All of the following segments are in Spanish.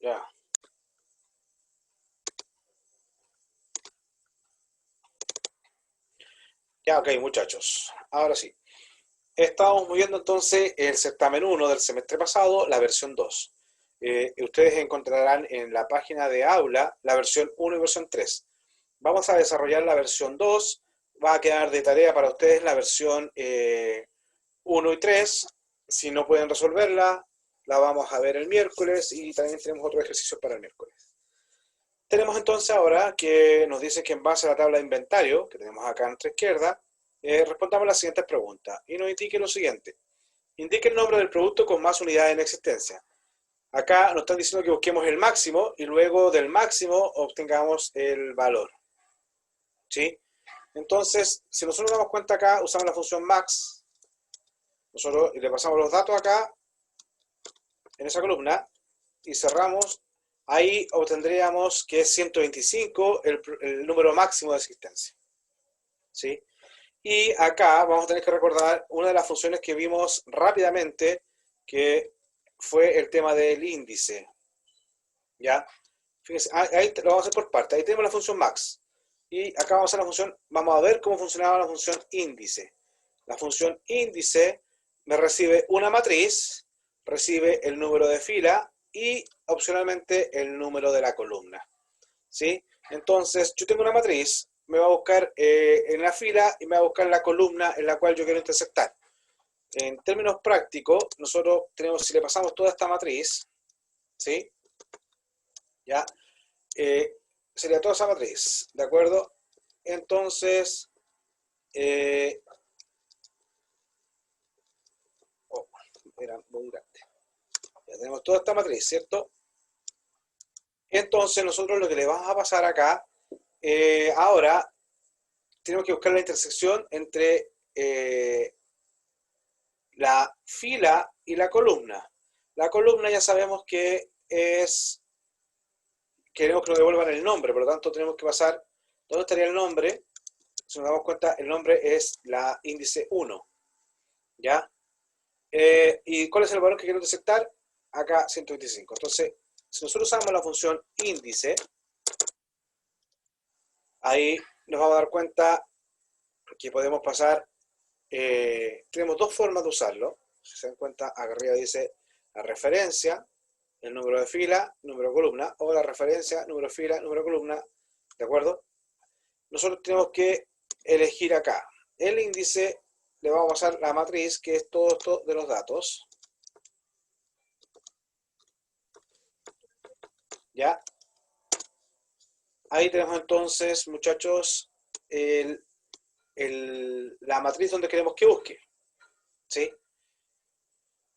Ya. Ya, ok, muchachos. Ahora sí. Estábamos viendo entonces el certamen 1 del semestre pasado, la versión 2. Ustedes encontrarán en la página de aula la versión 1 y versión 3. Vamos a desarrollar la versión 2. Va a quedar de tarea para ustedes la versión 1 y 3. Si no pueden resolverla, la vamos a ver el miércoles y también tenemos otro ejercicio para el miércoles. Tenemos entonces ahora que nos dice que en base a la tabla de inventario, que tenemos acá en nuestra izquierda, respondamos las siguientes preguntas y nos indique lo siguiente. Indique el nombre del producto con más unidades en existencia. Acá nos están diciendo que busquemos el máximo y luego del máximo obtengamos el valor. ¿Sí? Entonces, si nosotros nos damos cuenta acá, usamos la función max. Nosotros le pasamos los datos acá, en esa columna, y cerramos. Ahí obtendríamos que es 125 el número máximo de existencia. ¿Sí? Y acá vamos a tener que recordar una de las funciones que vimos rápidamente, que fue el tema del índice. ¿Ya? Fíjense, ahí lo vamos a hacer por parte. Ahí tenemos la función max. Y acá vamos a hacer la función, vamos a ver cómo funcionaba la función índice. La función índice me recibe una matriz, recibe el número de fila y opcionalmente el número de la columna. ¿Sí? Entonces, yo tengo una matriz, me va a buscar en la fila y me va a buscar la columna en la cual yo quiero intersectar. En términos prácticos, nosotros tenemos, si le pasamos toda esta matriz, ¿sí? ¿Ya? Sería toda esa matriz, ¿de acuerdo? Entonces, era muy grande. Ya tenemos toda esta matriz, ¿cierto? Entonces, nosotros lo que le vamos a pasar acá, ahora, tenemos que buscar la intersección entre la fila y la columna. La columna ya sabemos que es, queremos que nos devuelvan el nombre, por lo tanto tenemos que pasar, ¿dónde estaría el nombre? Si nos damos cuenta, el nombre es la índice 1, ¿ya? ¿Y cuál es el valor que quiero intersectar? Acá 125. Entonces, si nosotros usamos la función índice, ahí nos vamos a dar cuenta que podemos pasar, tenemos dos formas de usarlo. Si se dan cuenta, acá arriba dice la referencia, el número de fila, número de columna, o la referencia, número de fila, número de columna, ¿de acuerdo? Nosotros tenemos que elegir acá. El índice, le vamos a pasar la matriz, que es todo esto de los datos. ¿Ya? Ahí tenemos entonces, muchachos, la matriz donde queremos que busque. ¿Sí?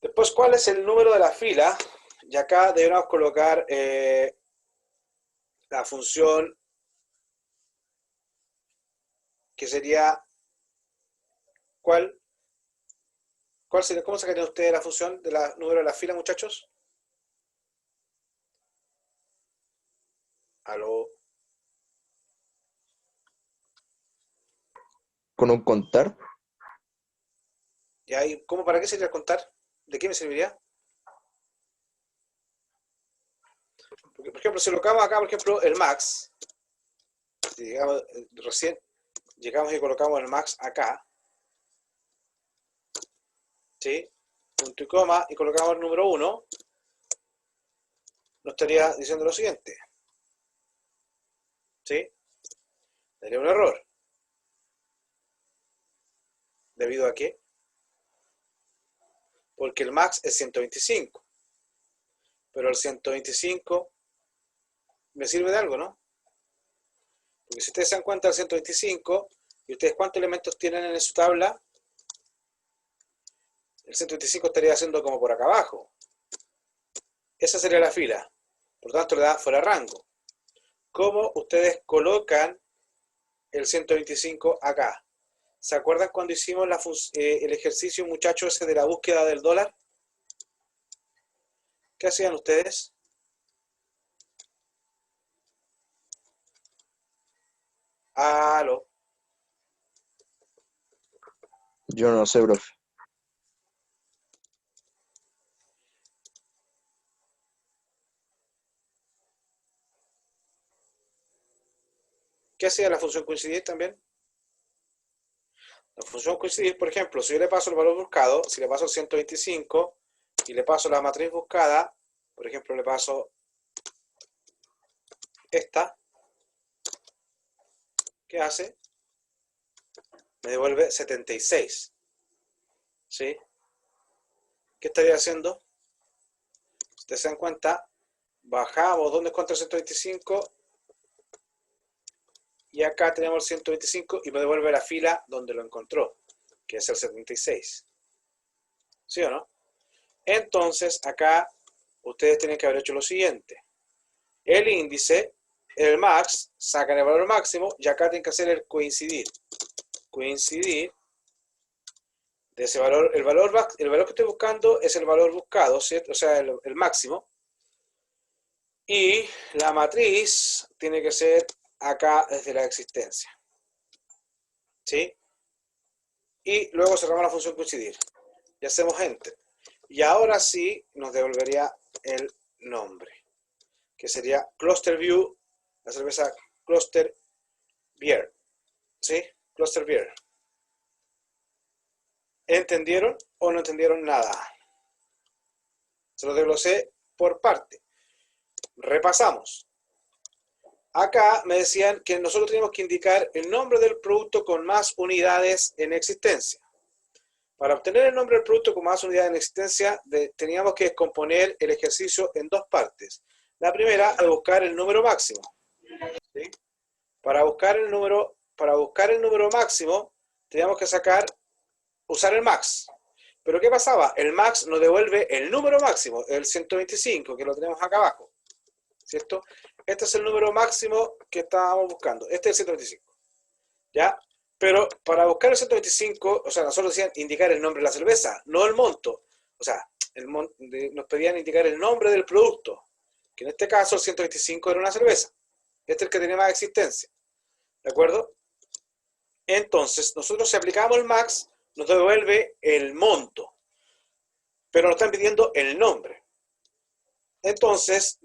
Después, ¿cuál es el número de la fila? Y acá debemos colocar la función que sería, ¿cuál sería, ¿cómo sacarían ustedes la función del número de la fila, muchachos? ¿Aló? ¿Con un contar? ¿Y ahí, cómo, para qué sería el contar? ¿De qué me serviría? Porque, por ejemplo, si colocamos acá, por ejemplo, el max, digamos, recién llegamos y colocamos el max acá, ¿sí? Punto y coma, y colocamos el número 1, nos estaría diciendo lo siguiente, ¿sí? Daría un error. ¿Debido a qué? Porque el max es 125. Pero el 125 me sirve de algo, ¿no? Porque si ustedes se dan cuenta del 125, y ustedes cuántos elementos tienen en su tabla, el 125 estaría haciendo como por acá abajo. Esa sería la fila. Por lo tanto, le da fuera de rango. ¿Cómo ustedes colocan el 125 acá? ¿Se acuerdan cuando hicimos el ejercicio, muchachos, ese de la búsqueda del dólar? ¿Qué hacían ustedes? Aló. Yo no sé, profe. ¿Qué hacía la función coincidir también? La función coincidir, por ejemplo, si yo le paso el valor buscado, si le paso el 125 y le paso la matriz buscada, por ejemplo, le paso esta, ¿qué hace? Me devuelve 76. ¿Sí? ¿Qué estaría haciendo? Si ustedes se dan cuenta, bajamos donde encuentra el 125 y acá tenemos el 125 y me devuelve la fila donde lo encontró, que es el 76. ¿Sí o no? Entonces, acá ustedes tienen que haber hecho lo siguiente. El índice, el max, sacan el valor máximo y acá tienen que hacer el coincidir. Coincidir de ese valor. El valor que estoy buscando es el valor buscado, ¿cierto? O sea, el máximo. Y la matriz tiene que ser acá desde la existencia. ¿Sí? Y luego cerramos la función coincidir. Y hacemos enter. Y ahora sí nos devolvería el nombre, que sería Cluster View, la cerveza Cluster Beer. ¿Sí? Cluster Beer. ¿Entendieron o no entendieron nada? Se lo desglosé por parte. Repasamos. Acá me decían que nosotros teníamos que indicar el nombre del producto con más unidades en existencia. Para obtener el nombre del producto con más unidades en existencia, teníamos que descomponer el ejercicio en dos partes. La primera, al buscar el número máximo. ¿Sí? Para buscar el número máximo, teníamos que usar el max. Pero ¿qué pasaba? El max nos devuelve el número máximo, el 125, que lo tenemos acá abajo. ¿Cierto? Este es el número máximo que estábamos buscando. Este es el 125. ¿Ya? Pero para buscar el 125, o sea, nosotros decían indicar el nombre de la cerveza, no el monto. O sea, nos pedían indicar el nombre del producto, que en este caso el 125 era una cerveza. Este es el que tenía más existencia. ¿De acuerdo? Entonces, nosotros si aplicamos el max, nos devuelve el monto. Pero nos están pidiendo el nombre. Entonces,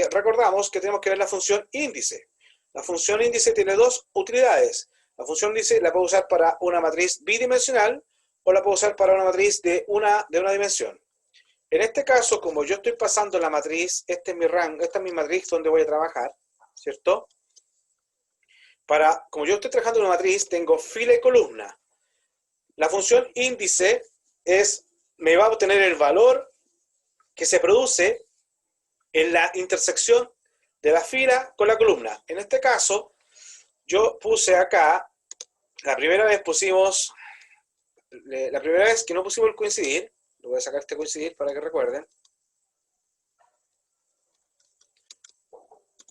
recordamos que tenemos que ver la función índice. La función índice tiene dos utilidades. La función índice la puedo usar para una matriz bidimensional o la puedo usar para una matriz de una dimensión. En este caso, como yo estoy pasando la matriz, este es mi rango, esta es mi matriz donde voy a trabajar, ¿cierto? Como yo estoy trabajando en una matriz, tengo fila y columna. La función índice me va a obtener el valor que se produce en la intersección de la fila con la columna. En este caso, yo puse acá, la primera vez que no pusimos el coincidir, lo voy a sacar este coincidir para que recuerden.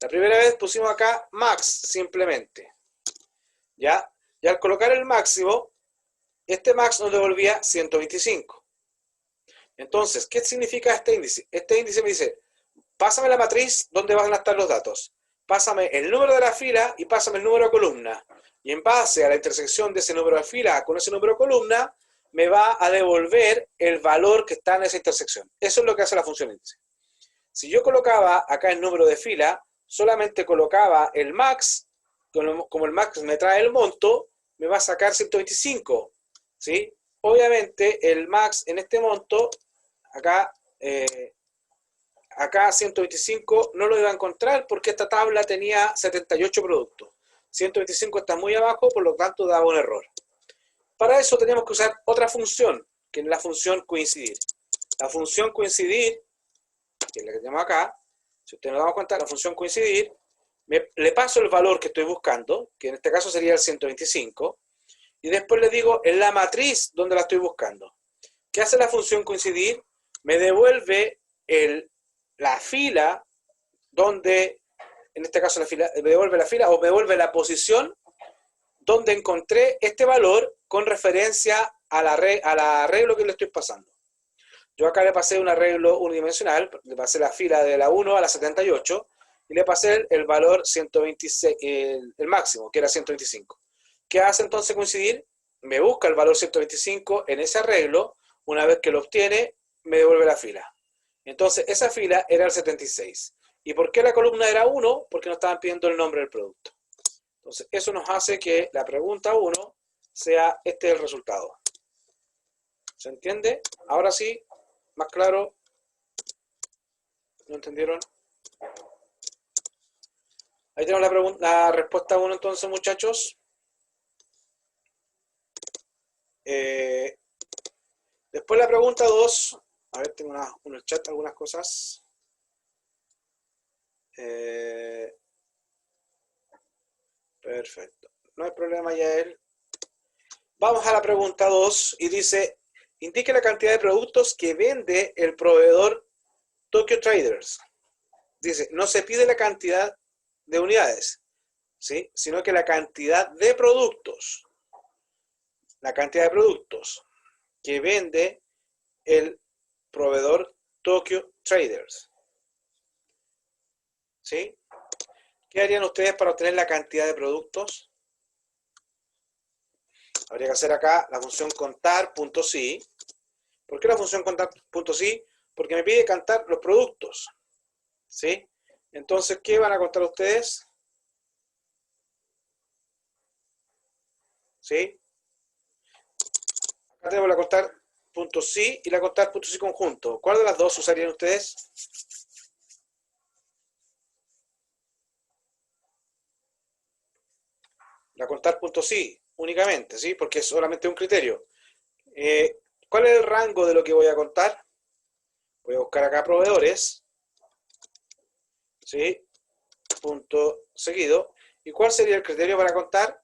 La primera vez pusimos acá max, simplemente. ¿Ya? Y al colocar el máximo, este max nos devolvía 125. Entonces, ¿qué significa este índice? Este índice me dice, pásame la matriz donde van a estar los datos. Pásame el número de la fila y pásame el número de columna. Y en base a la intersección de ese número de fila con ese número de columna, me va a devolver el valor que está en esa intersección. Eso es lo que hace la función índice. Si yo colocaba acá el número de fila, solamente colocaba el max, como el max me trae el monto, me va a sacar 125. ¿Sí? Obviamente el max en este monto, acá 125 no lo iba a encontrar porque esta tabla tenía 78 productos. 125 está muy abajo, por lo tanto daba un error. Para eso teníamos que usar otra función, que es la función coincidir. La función coincidir, que es la que tenemos acá, si ustedes nos damos cuenta, la función coincidir, le paso el valor que estoy buscando, que en este caso sería el 125, y después le digo en la matriz donde la estoy buscando. ¿Qué hace la función coincidir? Me devuelve la fila donde, en este caso me devuelve la fila o me devuelve la posición donde encontré este valor con referencia al arreglo que le estoy pasando. Yo acá le pasé un arreglo unidimensional, le pasé la fila de la 1 a la 78 y le pasé el valor 126, el máximo, que era 125. ¿Qué hace entonces coincidir? Me busca el valor 125 en ese arreglo, una vez que lo obtiene, me devuelve la fila. Entonces, esa fila era el 76. ¿Y por qué la columna era 1? Porque nos estaban pidiendo el nombre del producto. Entonces, eso nos hace que la pregunta 1 sea este es el resultado. ¿Se entiende? Ahora sí, más claro. ¿No entendieron? Ahí tenemos la respuesta 1 entonces, muchachos. Después la pregunta 2. A ver, tengo en el chat algunas cosas. Perfecto. No hay problema, Yael. Vamos a la pregunta 2 y dice, indique la cantidad de productos que vende el proveedor Tokyo Traders. Dice, no se pide la cantidad de unidades, ¿sí? Sino que la cantidad de productos. La cantidad de productos que vende el proveedor Tokyo Traders. ¿Sí? ¿Qué harían ustedes para obtener la cantidad de productos? Habría que hacer acá la función contar.si. ¿Por qué la función contar.si? Porque me pide contar los productos. ¿Sí? Entonces, ¿qué van a contar ustedes? ¿Sí? Acá tenemos la contar.si y la contar.si conjunto. ¿Cuál de las dos usarían ustedes? La contar.si únicamente, ¿sí? Porque es solamente un criterio. ¿Cuál es el rango de lo que voy a contar? Voy a buscar acá proveedores, ¿sí? Punto seguido. ¿Y cuál sería el criterio para contar?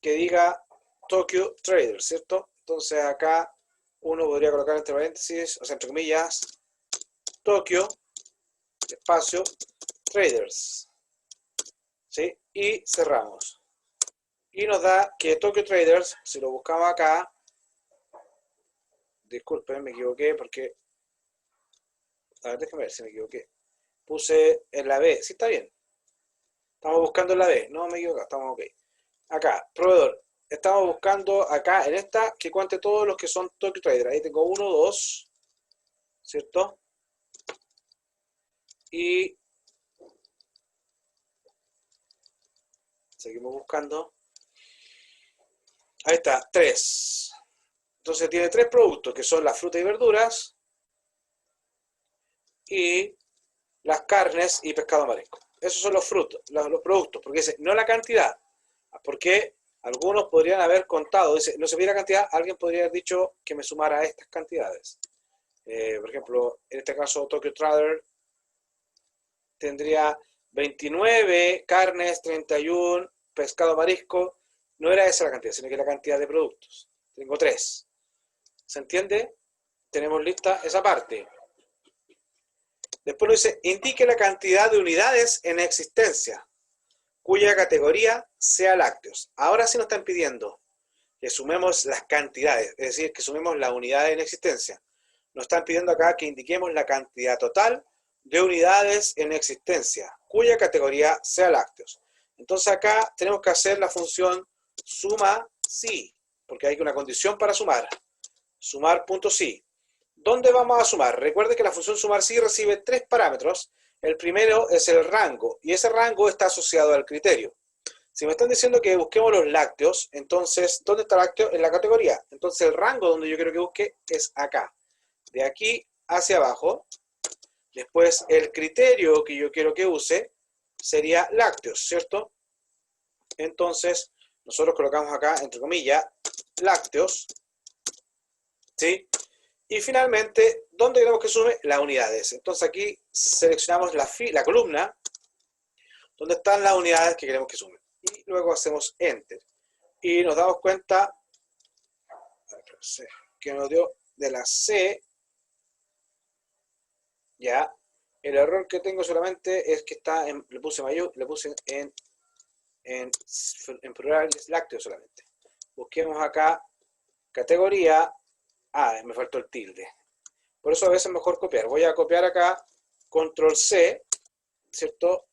Que diga Tokyo Traders, ¿cierto? Entonces acá uno podría colocar entre paréntesis, o sea, entre comillas, Tokyo, espacio, Traders, ¿sí? Y cerramos. Y nos da que Tokyo Traders, si lo buscamos acá, disculpen, me equivoqué porque, a ver, déjenme ver si me equivoqué. Puse en la B, sí está bien. Estamos buscando en la B, no me equivoco, estamos ok. Acá, proveedor. Estamos buscando acá en esta que cuente todos los que son Tokyo Trader. Ahí tengo 1, 2, ¿cierto? Y seguimos buscando. Ahí está, 3. Entonces tiene 3 productos que son las frutas y verduras y las carnes y pescado marisco. Esos son los frutos, los productos, porque dice, no la cantidad. Porque algunos podrían haber contado, dice, no se pide la cantidad, alguien podría haber dicho que me sumara estas cantidades. Por ejemplo, en este caso Tokyo Trader tendría 29 carnes, 31 pescado marisco. No era esa la cantidad, sino que la cantidad de productos. Tengo 3. ¿Se entiende? Tenemos lista esa parte. Después nos dice, indique la cantidad de unidades en existencia, cuya categoría sea lácteos. Ahora sí nos están pidiendo que sumemos las cantidades, es decir, que sumemos las unidades en existencia. Nos están pidiendo acá que indiquemos la cantidad total de unidades en existencia, cuya categoría sea lácteos. Entonces acá tenemos que hacer la función suma si, porque hay una condición para sumar. Sumar.si. ¿Dónde vamos a sumar? Recuerde que la función sumar si recibe 3 parámetros. El primero es el rango, y ese rango está asociado al criterio. Si me están diciendo que busquemos los lácteos, entonces, ¿dónde está lácteo? En la categoría. Entonces el rango donde yo quiero que busque es acá. De aquí hacia abajo. Después el criterio que yo quiero que use sería lácteos, ¿cierto? Entonces nosotros colocamos acá, entre comillas, lácteos, ¿sí? Y finalmente, ¿dónde queremos que sume? Las unidades. Entonces aquí seleccionamos la columna donde están las unidades que queremos que sume. Y luego hacemos Enter. Y nos damos cuenta que nos dio de la C. Ya. El error que tengo solamente es que está en, le puse en plural, es lácteo solamente. Busquemos acá categoría. Me faltó el tilde. Por eso a veces es mejor copiar. Voy a copiar acá, control C, ¿cierto?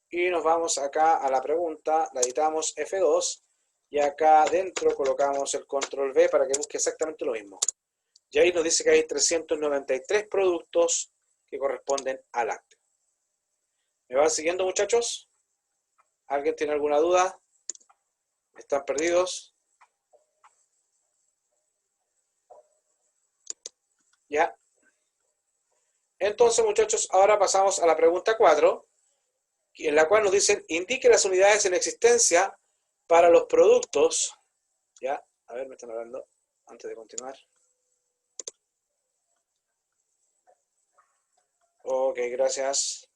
Y nos vamos acá a la pregunta, la editamos F2, y acá adentro colocamos el control V para que busque exactamente lo mismo. Y ahí nos dice que hay 393 productos que corresponden al lácteo. ¿Me van siguiendo, muchachos? ¿Alguien tiene alguna duda? ¿Están perdidos? ¿Ya? Entonces, muchachos, ahora pasamos a la pregunta 4, en la cual nos dicen, indique las unidades en existencia para los productos. ¿Ya? A ver, me están hablando antes de continuar. Ok, gracias.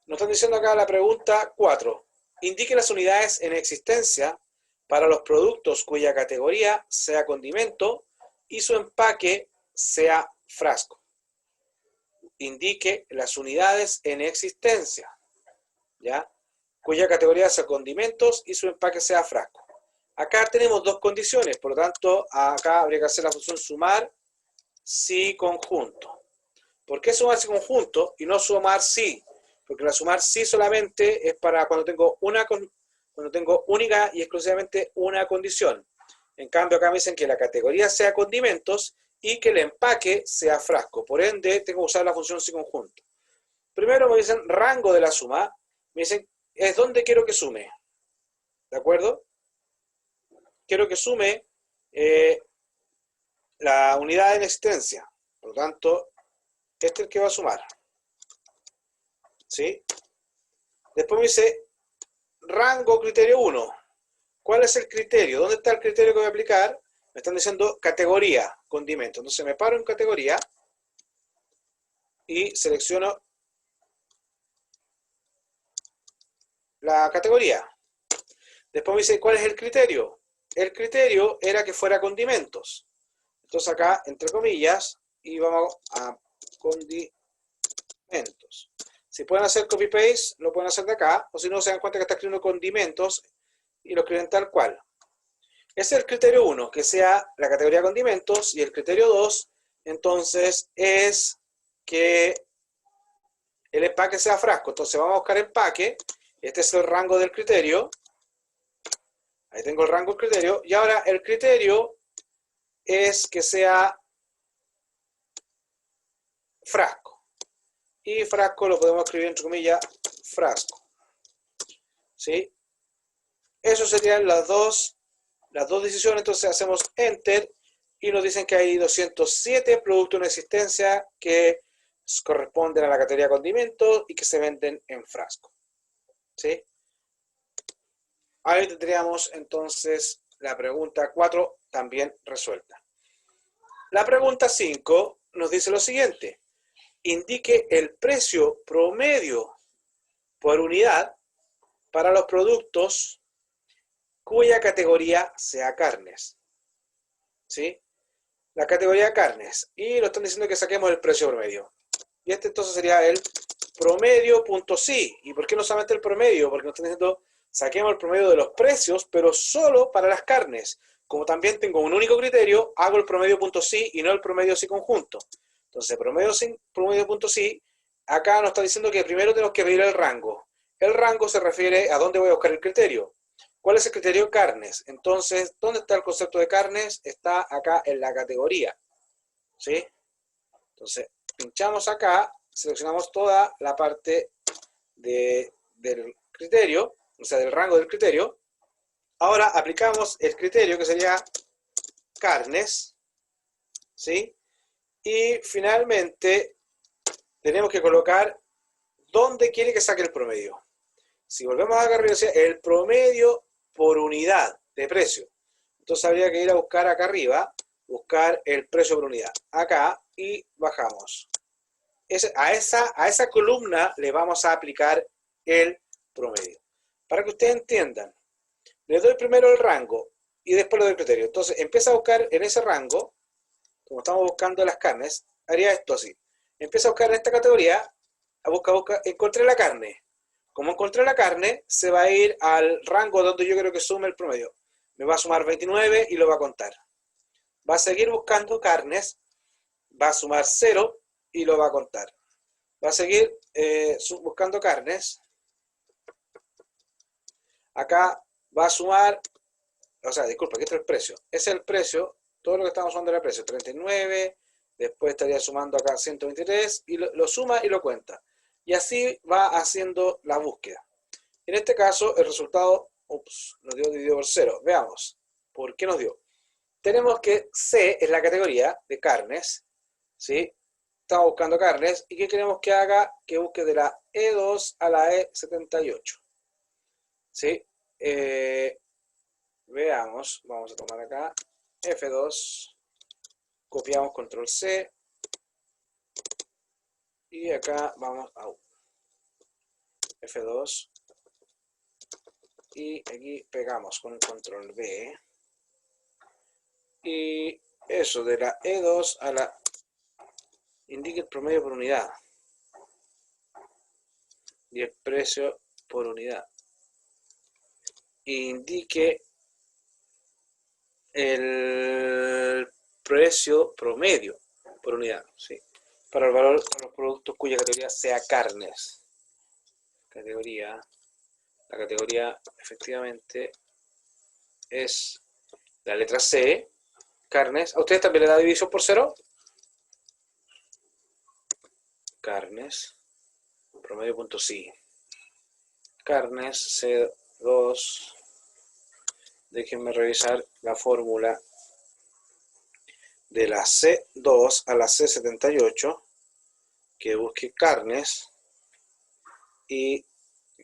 Nos están diciendo acá la pregunta 4. Indique las unidades en existencia para los productos cuya categoría sea condimento y su empaque sea frasco. Indique las unidades en existencia, ¿ya? Cuya categoría sea condimentos y su empaque sea frasco. Acá tenemos dos condiciones, por lo tanto, acá habría que hacer la función sumar si conjunto. ¿Por qué sumar si conjunto y no sumar si? Porque la sumar si solamente es para cuando tengo única y exclusivamente una condición. En cambio, acá me dicen que la categoría sea condimentos y que el empaque sea frasco. Por ende, tengo que usar la función si conjunto. Primero me dicen rango de la suma. Me dicen, es donde quiero que sume. ¿De acuerdo? Quiero que sume la unidad en existencia. Por lo tanto, este es el que va a sumar. ¿Sí? Después me dice rango criterio 1. ¿Cuál es el criterio? ¿Dónde está el criterio que voy a aplicar? Me están diciendo categoría, condimento. Entonces me paro en categoría y selecciono la categoría. Después me dice, ¿cuál es el criterio? El criterio era que fuera condimentos. Entonces acá, entre comillas, y vamos a condimentos. Si pueden hacer copy-paste, lo pueden hacer de acá, o si no, se dan cuenta que está escribiendo condimentos y lo escriben tal cual. Ese es el criterio 1, que sea la categoría condimentos, y el criterio 2, entonces, es que el empaque sea frasco. Entonces vamos a buscar empaque, este es el rango del criterio, ahí tengo el rango del criterio, y ahora el criterio es que sea frasco. Y frasco lo podemos escribir entre comillas, frasco. ¿Sí? Eso serían las dos decisiones. Entonces hacemos Enter y nos dicen que hay 207 productos en existencia que corresponden a la categoría condimentos y que se venden en frasco. ¿Sí? Ahí tendríamos entonces la pregunta 4 también resuelta. La pregunta 5 nos dice lo siguiente. Indique el precio promedio por unidad para los productos cuya categoría sea carnes. ¿Sí? La categoría carnes. Y nos están diciendo que saquemos el precio promedio. Y este entonces sería el promedio.si. ¿Y por qué no solamente el promedio? Porque nos están diciendo saquemos el promedio de los precios, pero solo para las carnes. Como también tengo un único criterio, hago el promedio.si y no el promedio si conjunto. Entonces, promedio.si, acá nos está diciendo que primero tenemos que pedir el rango. El rango se refiere a dónde voy a buscar el criterio. ¿Cuál es el criterio? Carnes. Entonces, ¿dónde está el concepto de carnes? Está acá en la categoría. ¿Sí? Entonces, pinchamos acá, seleccionamos toda la parte del criterio, o sea, del rango del criterio. Ahora aplicamos el criterio que sería carnes. ¿Sí? Y finalmente tenemos que colocar dónde quiere que saque el promedio. Si volvemos a arriba, el promedio por unidad de precio. Entonces habría que ir a buscar acá arriba, buscar el precio por unidad. Acá y bajamos. A esa columna le vamos a aplicar el promedio. Para que ustedes entiendan, le doy primero el rango y después le doy el criterio. Entonces empieza a buscar en ese rango, como estamos buscando las carnes, haría esto así. Empieza a buscar en esta categoría, encontré la carne. Como encontré la carne, se va a ir al rango donde yo quiero que sume el promedio. Me va a sumar 29 y lo va a contar. Va a seguir buscando carnes, va a sumar 0 y lo va a contar. Va a seguir buscando carnes. Acá va a sumar, o sea, disculpa, aquí está el precio. Ese es el precio, todo lo que estamos sumando era el precio, 39, después estaría sumando acá 123, y lo suma y lo cuenta. Y así va haciendo la búsqueda. En este caso, el resultado Ups, nos dio dividido por 0. Veamos, ¿por qué nos dio? Tenemos que C es la categoría de carnes, ¿sí? Estamos buscando carnes, ¿y qué queremos que haga? Que busque de la E2 a la E78, ¿sí? Veamos, vamos a tomar acá F2, copiamos control C, y acá vamos a F2, y aquí pegamos con el control B, y eso, de la E2 a la, indique el promedio por unidad, y el precio por unidad, indique el precio promedio por unidad, ¿sí? Para el valor de los productos cuya categoría sea carnes. La categoría efectivamente es la letra C, carnes. ¿A ustedes también le da división por 0? Carnes, promedio punto sí. Carnes, C2. Déjenme revisar la fórmula de la C2 a la C78, que busque carnes y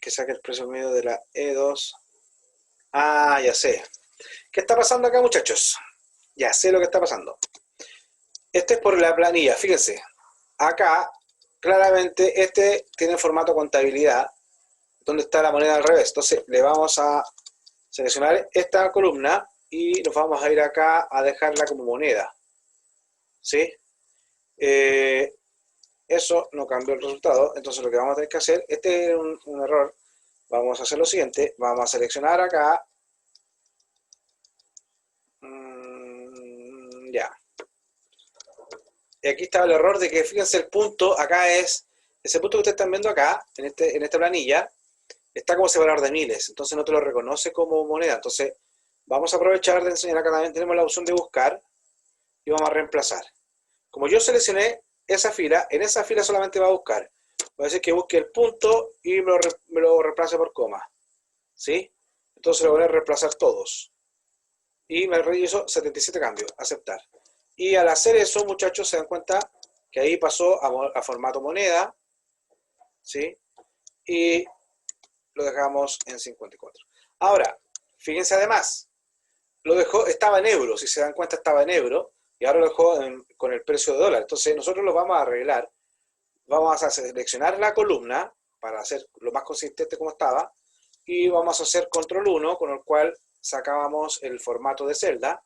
que saque el precio medio de la E2. Ah, ya sé. ¿Qué está pasando acá, muchachos? Ya sé lo que está pasando. Este es por la planilla, fíjense. Acá, claramente, este tiene formato contabilidad, donde está la moneda al revés. Entonces, le vamos a seleccionar esta columna y nos vamos a ir acá a dejarla como moneda, ¿sí? Eso no cambió el resultado, entonces lo que vamos a tener que hacer, este es un error, vamos a hacer lo siguiente, vamos a seleccionar acá, ya, y aquí está el error de que, fíjense, el punto acá es, ese punto que ustedes están viendo acá, en esta planilla, está como separador de miles, entonces no te lo reconoce como moneda. Entonces vamos a aprovechar de enseñar acá también, tenemos la opción de buscar y vamos a reemplazar. Como yo seleccioné esa fila, en esa fila solamente va a buscar. Voy a decir que busque el punto y me lo reemplace por coma, ¿sí? Entonces lo voy a reemplazar todos. Y me hizo 77 cambios, aceptar. Y al hacer eso, muchachos, se dan cuenta que ahí pasó a formato moneda, ¿sí? Y lo dejamos en 54. Ahora, fíjense además, lo dejó, estaba en euros, si se dan cuenta estaba en euros, y ahora lo dejó con el precio de dólar. Entonces nosotros lo vamos a arreglar, vamos a seleccionar la columna para hacer lo más consistente como estaba, y vamos a hacer control 1, con el cual sacábamos el formato de celda,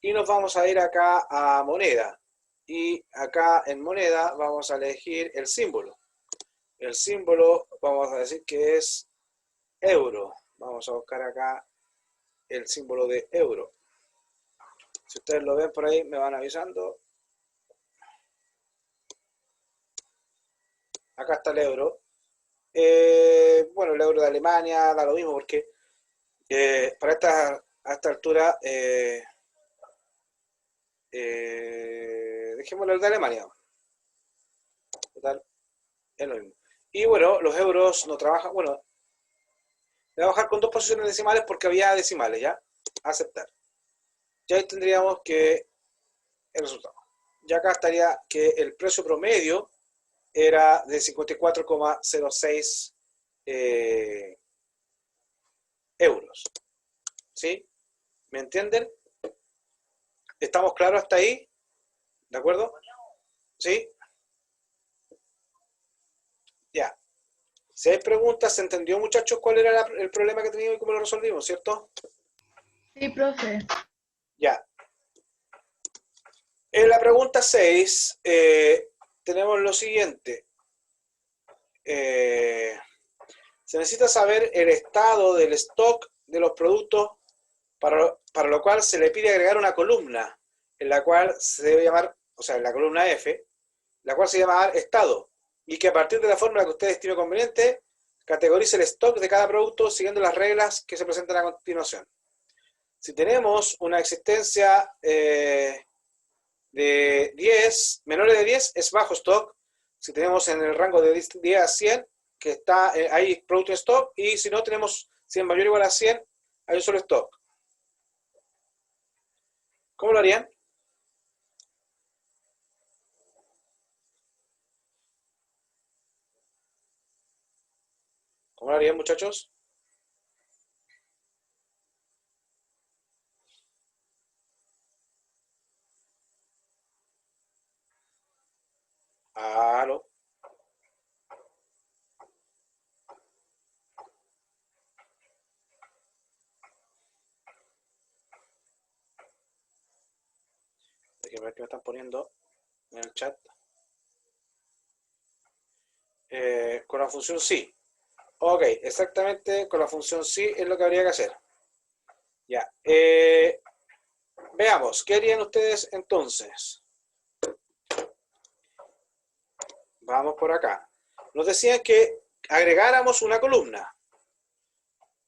y nos vamos a ir acá a moneda, y acá en moneda vamos a elegir el símbolo. El símbolo vamos a decir que es euro. Vamos a buscar acá el símbolo de euro. Si ustedes lo ven por ahí, me van avisando. Acá está el euro. Bueno, el euro de Alemania da lo mismo porque para a esta altura dejémoslo el de Alemania. Total, es lo mismo. Y bueno, los euros no trabajan. Bueno, voy a bajar con 2 posiciones decimales porque había decimales, ¿ya? Aceptar. Ya ahí tendríamos que el resultado. Ya acá estaría que el precio promedio era de 54,06 euros. ¿Sí? ¿Me entienden? ¿Estamos claros hasta ahí? ¿De acuerdo? ¿Sí? Ya. Si hay preguntas, ¿se entendió, muchachos, cuál era el problema que teníamos y cómo lo resolvimos, cierto? Sí, profe. Ya. En la pregunta 6 tenemos lo siguiente. Se necesita saber el estado del stock de los productos para lo cual se le pide agregar una columna en la cual se debe llamar, o sea, en la columna F, la cual se llama estado, y que a partir de la fórmula que usted estime conveniente, categorice el stock de cada producto siguiendo las reglas que se presentan a continuación. Si tenemos una existencia de 10, menores de 10 es bajo stock. Si tenemos en el rango de 10 a 100, que está ahí producto en stock, y si no tenemos 100 mayor o igual a 100, hay un solo stock. ¿Cómo lo harían? ¿Cómo lo harían, muchachos? Aló. Déjenme ver qué me están poniendo en el chat. Con la función sí. Ok, exactamente con la función sí es lo que habría que hacer. Ya. Veamos, ¿qué harían ustedes entonces? Vamos por acá. Nos decían que agregáramos una columna,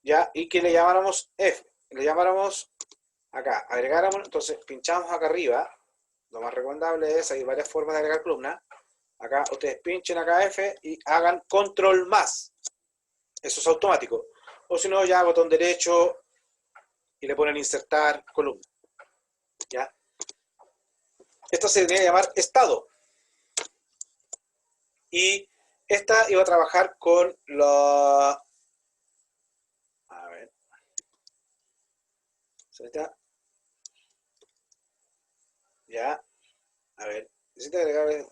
¿ya? Y que le llamáramos F. Le llamáramos acá, agregáramos, entonces pinchamos acá arriba. Lo más recomendable es, hay varias formas de agregar columna. Acá ustedes pinchen acá F y hagan control más. Eso es automático. O si no, ya botón derecho y le ponen insertar columna. ¿Ya? Esto se debería llamar estado. Y esta iba a trabajar con la... A ver. Ya. A ver. Necesita agregar el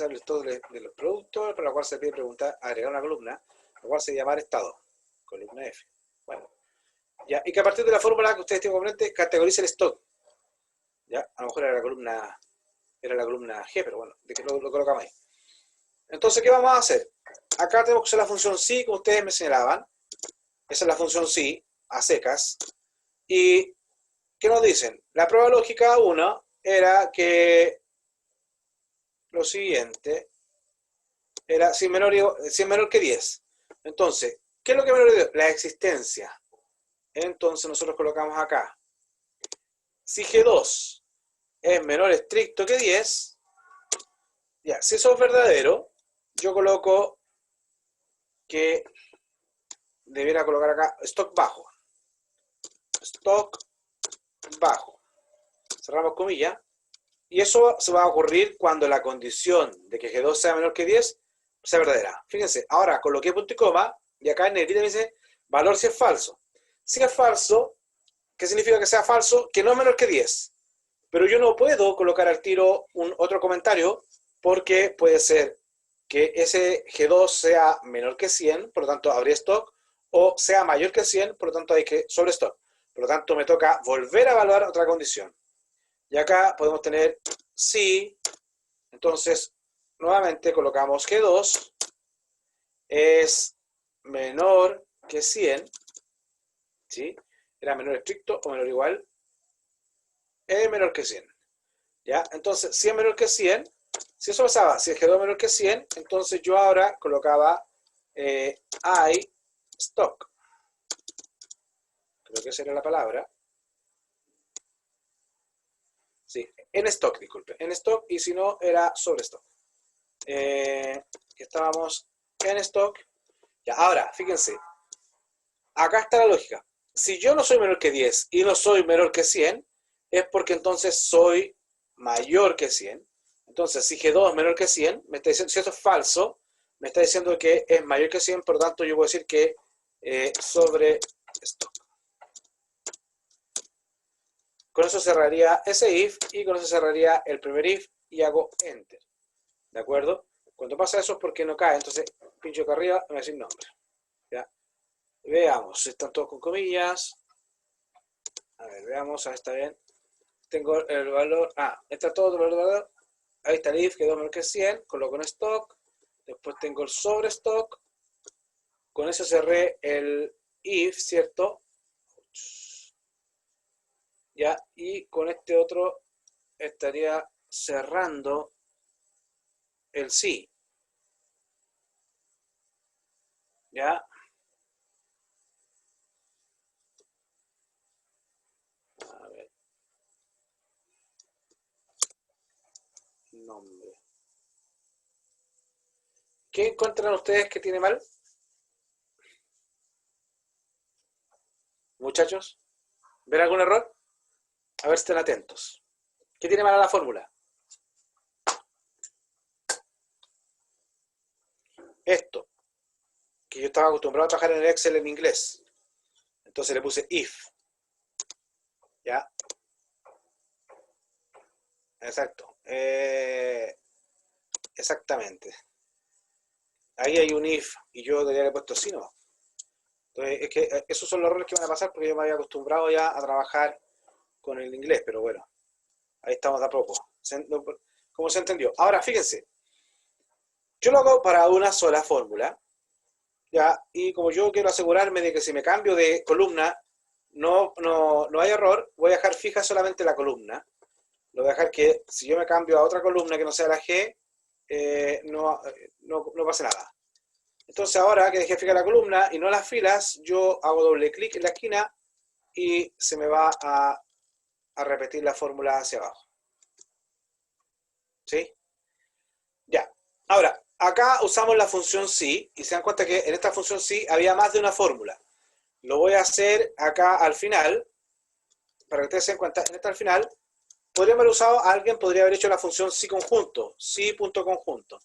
listado de los productos, para lo cual se pide preguntar, agregar una columna, lo cual se llama estado. Columna F. Bueno. Ya. Y que a partir de la fórmula que ustedes tienen componente, categorice el stock. Ya. A lo mejor era la columna G, pero bueno, de que lo colocamos ahí. Entonces, ¿qué vamos a hacer? Acá tenemos que usar la función sí, como ustedes me señalaban. Esa es la función sí, a secas. ¿Y qué nos dicen? La prueba lógica 1 era que lo siguiente era si es menor que 10. Entonces, ¿qué es lo que es menor que 10? La existencia. Entonces, nosotros colocamos acá. Si G2 es menor estricto que 10, ya, si eso es verdadero, yo coloco que debiera colocar acá stock bajo. Stock bajo. Cerramos comillas. Y eso se va a ocurrir cuando la condición de que G2 sea menor que 10 sea verdadera. Fíjense, ahora coloqué punto y coma y acá en negrita me dice valor si es falso. Si es falso, ¿qué significa que sea falso? Que no es menor que 10. Pero yo no puedo colocar al tiro otro comentario porque puede ser que ese G2 sea menor que 100, por lo tanto habría stock, o sea mayor que 100, por lo tanto hay que sobre stock. Por lo tanto me toca volver a evaluar otra condición. Y acá podemos tener si, entonces nuevamente colocamos G2 es menor que 100, ¿sí? Era menor estricto o menor o igual, es menor que 100. ¿Ya? Entonces, si es menor que 100, si eso pasaba, si es G2 menor que 100, entonces yo ahora colocaba I stock. Creo que esa era la palabra. Sí, en stock, disculpe. En stock, y si no, era sobre stock. Estábamos en stock. Ya, ahora, fíjense. Acá está la lógica. Si yo no soy menor que 10 y no soy menor que 100, es porque entonces soy mayor que 100. Entonces, si G2 es menor que 100, me está diciendo, si eso es falso, me está diciendo que es mayor que 100, por lo tanto yo voy a decir que sobre stock. Con eso cerraría ese if y con eso cerraría el primer if y hago enter. ¿De acuerdo? Cuando pasa eso es porque no cae, entonces pincho acá arriba y me va a decir nombre. ¿Ya? Veamos, están todos con comillas. A ver, veamos, ahí está bien. Tengo el valor, está todo el valor. Ahí está el if, quedó menor que 100, coloco en stock. Después tengo el sobre stock. Con eso cerré el if, ¿cierto? Ya, y con este otro estaría cerrando el sí. ¿Ya? A ver. Nombre. ¿Qué encuentran ustedes que tiene mal? Muchachos, ¿ven algún error? A ver si estén atentos. ¿Qué tiene mala la fórmula? Esto, que yo estaba acostumbrado a trabajar en el Excel en inglés. Entonces le puse if. ¿Ya? Exacto. Exactamente. Ahí hay un if y yo debería haber puesto si no. Entonces, es que esos son los errores que van a pasar porque yo me había acostumbrado ya a trabajar con el inglés, pero bueno, ahí estamos de a poco. ¿Cómo se entendió? Ahora, fíjense, yo lo hago para una sola fórmula, ¿ya? Y como yo quiero asegurarme de que si me cambio de columna no hay error, voy a dejar fija solamente la columna. Lo voy a dejar que si yo me cambio a otra columna que no sea la G, no pase nada. Entonces ahora que dejé fija la columna y no las filas, yo hago doble clic en la esquina y se me va a repetir la fórmula hacia abajo. ¿Sí? Ya. Ahora, acá usamos la función si y se dan cuenta que en esta función si había más de una fórmula. Lo voy a hacer acá al final, para que ustedes se den cuenta, en esta al final, podríamos haber usado, alguien podría haber hecho la función si conjunto, si.conjunto.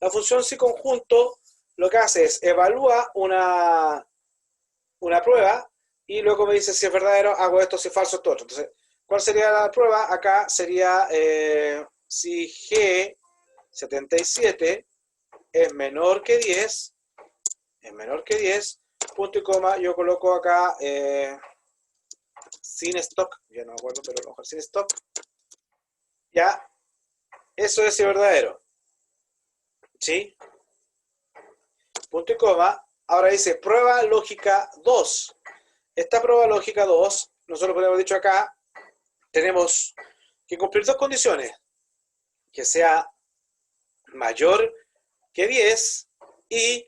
La función si conjunto lo que hace es evalúa una prueba y luego me dice si es verdadero, hago esto, si es falso, esto otro. Entonces, ¿cuál sería la prueba? Acá sería si G77 es menor que 10, punto y coma, yo coloco acá sin stock, ya no me acuerdo, pero a lo mejor sin stock. Ya, eso es verdadero. ¿Sí? Punto y coma. Ahora dice prueba lógica 2. Esta prueba lógica 2, nosotros podemos haber dicho acá, tenemos que cumplir dos condiciones. Que sea mayor que 10 y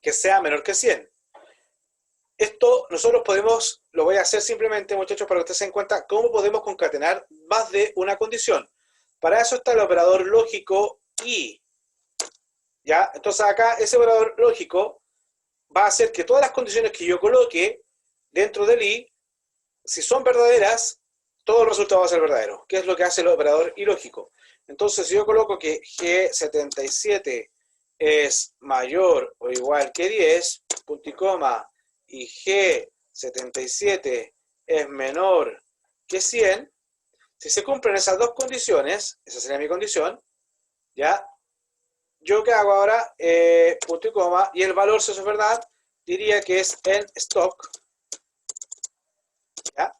que sea menor que 100. Esto nosotros podemos, lo voy a hacer simplemente, muchachos, para que ustedes se den cuenta cómo podemos concatenar más de una condición. Para eso está el operador lógico y. ¿Ya? Entonces acá ese operador lógico va a hacer que todas las condiciones que yo coloque dentro del i, si son verdaderas, todo el resultado va a ser verdadero, que es lo que hace el operador ilógico. Entonces, si yo coloco que G77 es mayor o igual que 10, punto y coma, y G77 es menor que 100, si se cumplen esas dos condiciones, esa sería mi condición, ¿ya? ¿Yo qué hago ahora? Punto y coma, y el valor, si eso es verdad, diría que es en stock, ¿ya?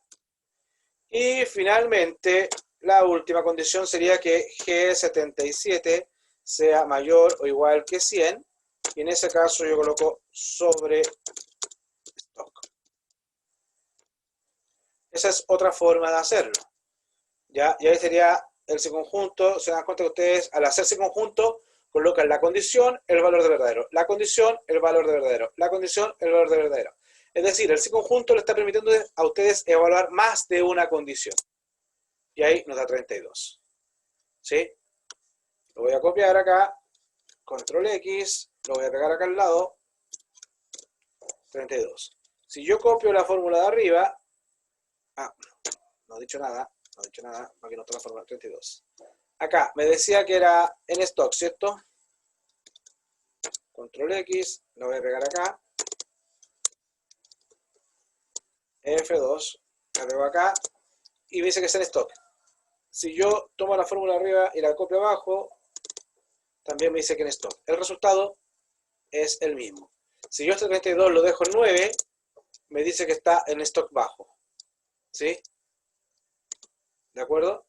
Y finalmente, la última condición sería que G77 sea mayor o igual que 100, y en ese caso yo coloco sobre stock. Esa es otra forma de hacerlo, ¿ya? Y ahí sería el si conjunto. Se dan cuenta que ustedes al hacerse conjunto colocan la condición, el valor de verdadero, la condición, el valor de verdadero, la condición, el valor de verdadero. Es decir, el si conjunto le está permitiendo a ustedes evaluar más de una condición. Y ahí nos da 32. ¿Sí? Lo voy a copiar acá, control X, lo voy a pegar acá al lado, 32. Si yo copio la fórmula de arriba, no he dicho nada, para que no esté la fórmula 32. Acá, me decía que era en stock, ¿cierto? Control X, lo voy a pegar acá, F2, la pego acá, y me dice que es en stock. Si yo tomo la fórmula de arriba y la copio abajo, también me dice que en stock. El resultado es el mismo. Si yo este 32 lo dejo en 9, me dice que está en stock bajo. ¿Sí? ¿De acuerdo?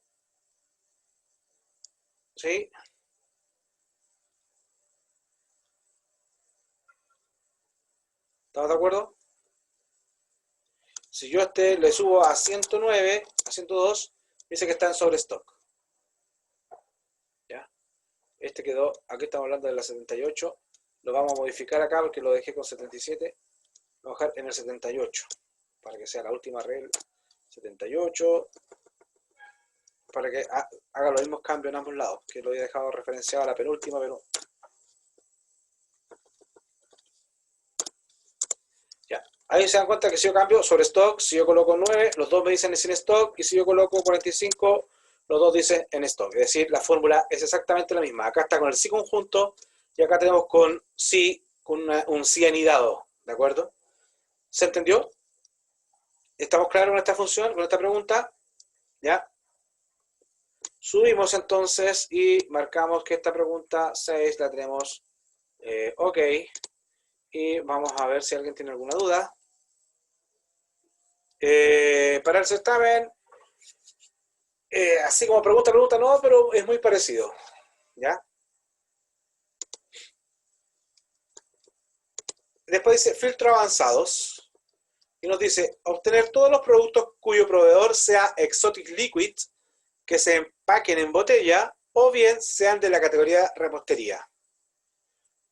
¿Sí? ¿Estamos de acuerdo? Si yo este le subo a 109, a 102, dice que está en sobrestock. ¿Ya? Este quedó, aquí estamos hablando de la 78. Lo vamos a modificar acá porque lo dejé con 77. Lo voy a dejar en el 78, para que sea la última regla. 78, para que haga los mismos cambios en ambos lados, que lo había dejado referenciado a la penúltima, pero... Ya, Ahí se dan cuenta que si yo cambio sobre stock, si yo coloco 9, los dos me dicen sin stock, y si yo coloco 45, los dos dicen en stock. Es decir, la fórmula es exactamente la misma. Acá está con el sí conjunto, y acá tenemos con sí, con un sí anidado, ¿de acuerdo? ¿Se entendió? ¿Estamos claros con esta función, con esta pregunta? ¿Ya? Subimos entonces y marcamos que esta pregunta 6 la tenemos ok. Y vamos a ver si alguien tiene alguna duda. Para el certamen, así como pregunta no, pero es muy parecido. ¿Ya? Después dice filtro avanzados. Y nos dice obtener todos los productos cuyo proveedor sea Exotic Liquid que se empaquen en botella o bien sean de la categoría repostería,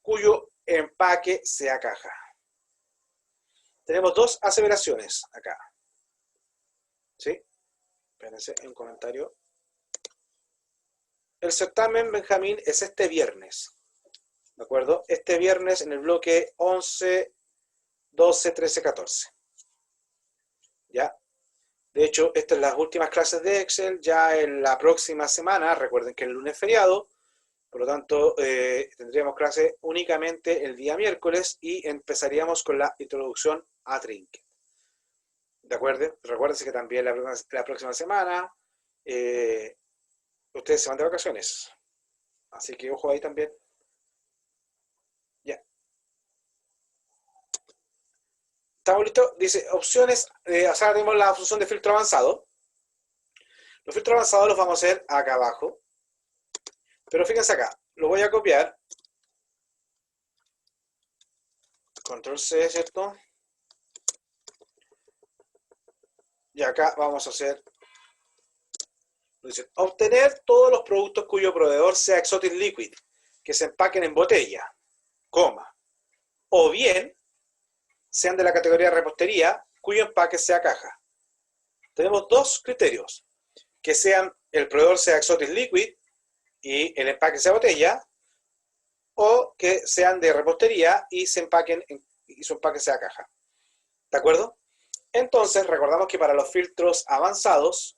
cuyo empaque sea caja. Tenemos dos aseveraciones acá. ¿Sí? Espérense, un comentario. El certamen, Benjamín, es este viernes. ¿De acuerdo? Este viernes en el bloque 11, 12, 13, 14. ¿Ya? De hecho, estas son las últimas clases de Excel. Ya en la próxima semana, recuerden que el lunes es feriado, por lo tanto, tendríamos clase únicamente el día miércoles y empezaríamos con la introducción a Trinket. ¿De acuerdo? Recuérdense que también la próxima semana ustedes se van de vacaciones. Así que ojo ahí también. Ya. ¿Estamos listos? Dice opciones. Ahora tenemos la función de filtro avanzado. Los filtros avanzados los vamos a hacer acá abajo. Pero fíjense acá. Lo voy a copiar. Control C, ¿cierto? Y acá vamos a hacer. Dice, obtener todos los productos cuyo proveedor sea Exotic Liquid, que se empaquen en botella, coma, o bien sean de la categoría repostería, cuyo empaque sea caja. Tenemos dos criterios, que sean el proveedor sea Exotic Liquid y el empaque sea botella, o que sean de repostería y se empaquen y su empaque sea caja. ¿De acuerdo? Entonces, recordamos que para los filtros avanzados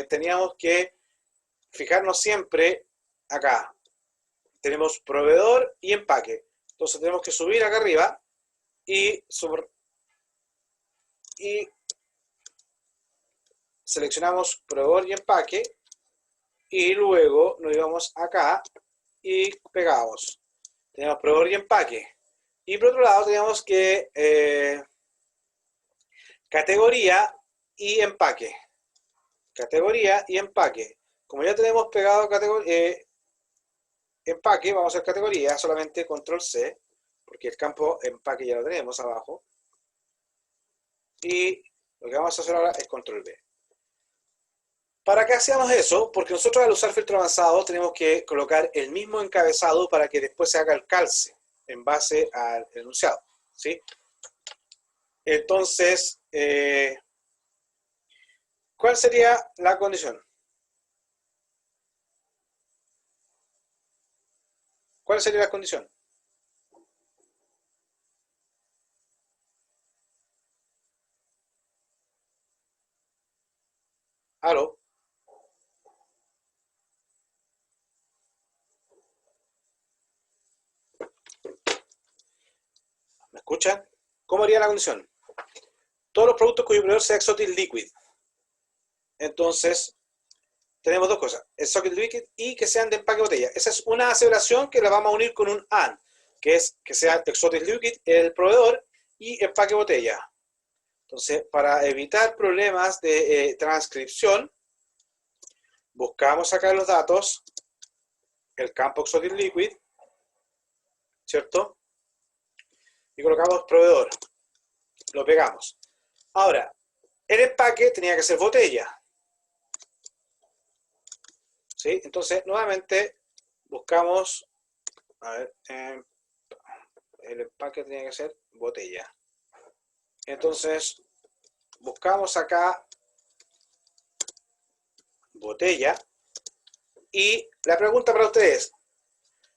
teníamos que fijarnos siempre acá. Tenemos proveedor y empaque. Entonces tenemos que subir acá arriba y seleccionamos proveedor y empaque y luego nos íbamos acá y pegamos. Tenemos proveedor y empaque. Y por otro lado tenemos que categoría y empaque. Categoría y empaque. Como ya tenemos pegado empaque, vamos a hacer categoría, solamente control C, porque el campo empaque ya lo tenemos abajo. Y lo que vamos a hacer ahora es control V. ¿Para qué hacemos eso? Porque nosotros al usar filtro avanzado tenemos que colocar el mismo encabezado para que después se haga el calce en base al enunciado. ¿Sí? Entonces, ¿cuál sería la condición? ¿Cuál sería la condición? ¿Aló? ¿Me escuchan? ¿Cómo haría la condición? Todos los productos cuyo proveedor sea Exotic Liquid. Entonces, tenemos dos cosas, Exotic Liquid y que sean de empaque botella. Esa es una aseveración que la vamos a unir con un AND, que es que sea Exotic Liquid el proveedor y empaque botella. Entonces, para evitar problemas de transcripción, buscamos acá los datos, el campo Exotic Liquid, ¿cierto? Y colocamos proveedor. Lo pegamos. Ahora, el empaque tenía que ser botella. ¿Sí? Entonces, nuevamente, buscamos, a ver, el empaque tenía que ser botella. Entonces, buscamos acá botella. Y la pregunta para ustedes,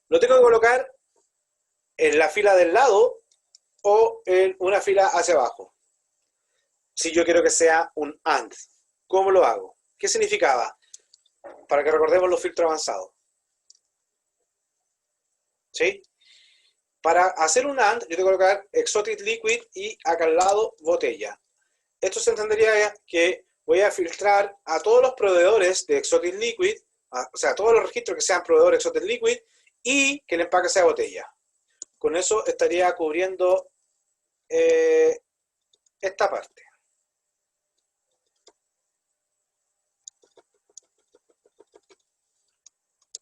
¿lo tengo que colocar en la fila del lado o en una fila hacia abajo? si yo quiero que sea un AND. ¿Cómo lo hago? ¿Qué significaba? Para que recordemos los filtros avanzados. ¿Sí? Para hacer un AND, yo tengo que colocar exotic liquid y acá al lado botella. Esto se entendería que voy a filtrar a todos los proveedores de exotic liquid, o sea, todos los registros que sean proveedores de exotic liquid y que el empaque sea botella. Con eso estaría cubriendo esta parte.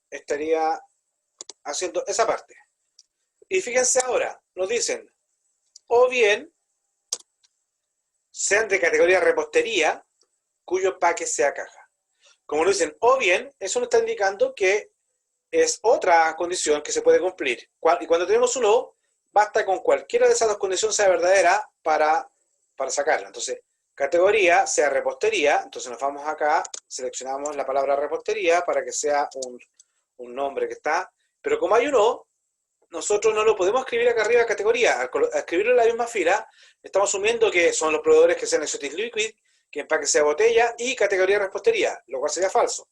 Estaría haciendo esa parte. Y fíjense ahora, nos dicen, o bien sean de categoría repostería, cuyo empaque sea caja. Como nos dicen, o bien, eso nos está indicando que es otra condición que se puede cumplir. Y cuando tenemos un o, basta con cualquiera de esas dos condiciones sea verdadera para sacarla. Entonces, categoría sea repostería, entonces nos vamos acá, seleccionamos la palabra repostería para que sea un nombre que está, pero como hay un o, nosotros no lo podemos escribir acá arriba categoría. Al escribirlo en la misma fila, estamos asumiendo que son los proveedores que sean exotic liquid, que empaque sea botella y categoría repostería, lo cual sería falso.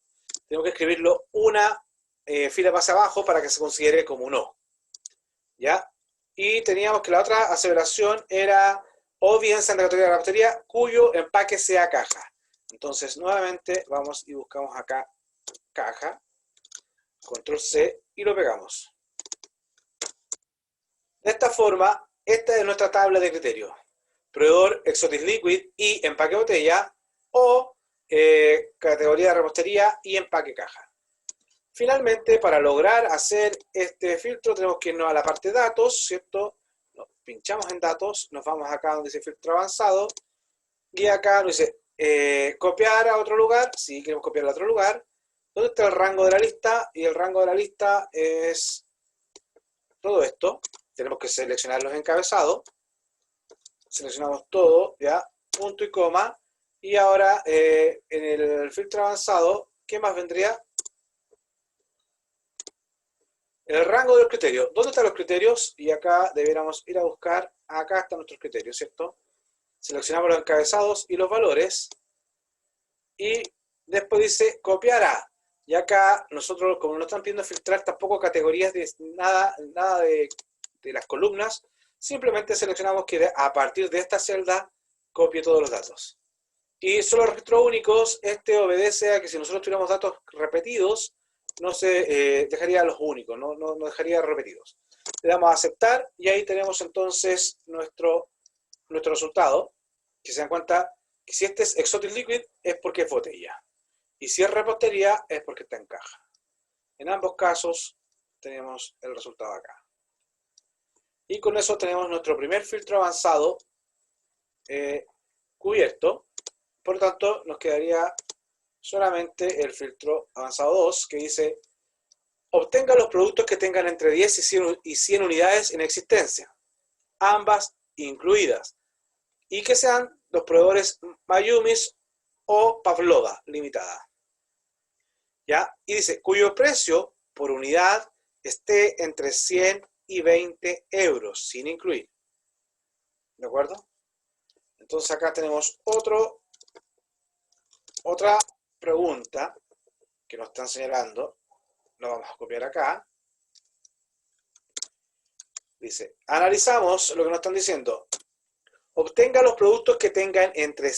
Tengo que escribirlo una fila más abajo para que se considere como un o. ¿Ya? Y teníamos que la otra aseveración era o bien sean de categoría repostería cuyo empaque sea caja. Entonces, nuevamente, vamos y buscamos acá caja, control C y lo pegamos. De esta forma, esta es nuestra tabla de criterios. Proveedor exotic liquid y empaque botella o categoría de repostería y empaque caja. Finalmente, para lograr hacer este filtro tenemos que irnos a la parte de datos, ¿cierto? Nos pinchamos en datos, nos vamos acá donde dice filtro avanzado y acá nos dice copiar a otro lugar, si queremos copiar a otro lugar. ¿Dónde está el rango de la lista? Y el rango de la lista es todo esto. Tenemos que seleccionar los encabezados. Seleccionamos todo, ya, punto y coma. Y ahora en el filtro avanzado, ¿qué más vendría? El rango de los criterios. ¿Dónde están los criterios? Y acá deberíamos ir a buscar. Acá están nuestros criterios, ¿cierto? Seleccionamos los encabezados y los valores. Y después dice copiar a. Y acá nosotros, como no están pidiendo filtrar tampoco categorías de nada de las columnas, simplemente seleccionamos que a partir de esta celda copie todos los datos. Y solo registros únicos, este obedece a que si nosotros tuviéramos datos repetidos, no se dejaría los únicos, no dejaría repetidos. Le damos a aceptar y ahí tenemos entonces nuestro resultado, que se dan cuenta que si este es exotic liquid es porque es botella. Y si es repostería es porque está en caja. En ambos casos tenemos el resultado acá. Y con eso tenemos nuestro primer filtro avanzado cubierto. Por lo tanto, nos quedaría solamente el filtro avanzado 2, que dice obtenga los productos que tengan entre 10 y 100 unidades en existencia, ambas incluidas, y que sean los proveedores Mayumis o Pavlova limitada. ¿Ya? Y dice, cuyo precio por unidad esté entre 100 y 20 euros, sin incluir. ¿De acuerdo? Entonces acá tenemos otra pregunta que nos están señalando. Lo vamos a copiar acá. Dice, analizamos lo que nos están diciendo. Obtenga los productos que tengan entre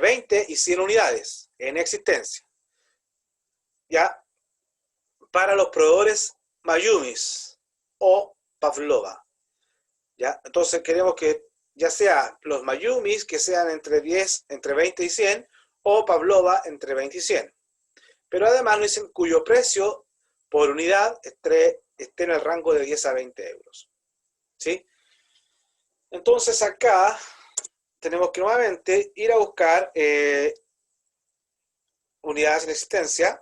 20 y 100 unidades en existencia. ¿Ya? Para los proveedores Mayumis o Pavlova. ¿Ya? Entonces queremos que ya sea los Mayumis que sean entre 20 y 100 o Pavlova entre 20 y 100. Pero además nos dicen cuyo precio por unidad esté en el rango de 10 a 20 euros. ¿Sí? Entonces acá tenemos que nuevamente ir a buscar unidades en existencia.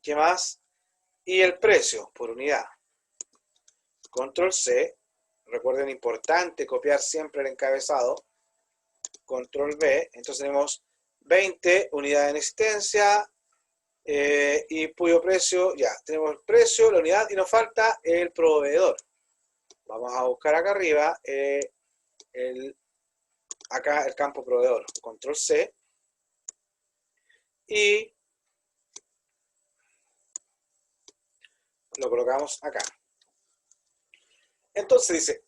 ¿Qué más? Y el precio por unidad. Control C. Recuerden, importante copiar siempre el encabezado. Control V. Entonces tenemos 20 unidades en existencia y cuyo precio, ya, tenemos el precio, la unidad y nos falta el proveedor. Vamos a buscar acá arriba el acá el campo proveedor, control C, y lo colocamos acá. Entonces dice,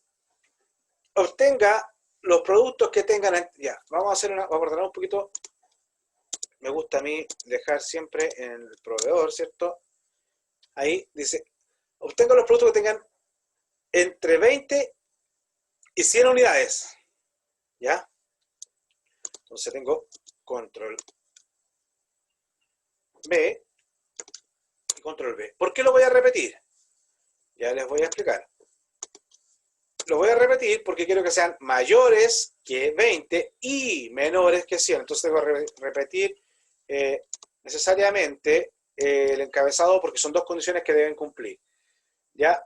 obtenga los productos que tengan, ya, vamos a ordenar un poquito, me gusta a mí dejar siempre en el proveedor, ¿cierto? Ahí dice, obtenga los productos que tengan entre 20 y 100 unidades, ¿ya? Entonces tengo control B y control B. ¿Por qué lo voy a repetir? Ya les voy a explicar. Lo voy a repetir porque quiero que sean mayores que 20 y menores que 100. Entonces tengo que repetir necesariamente el encabezado porque son dos condiciones que deben cumplir. ¿Ya?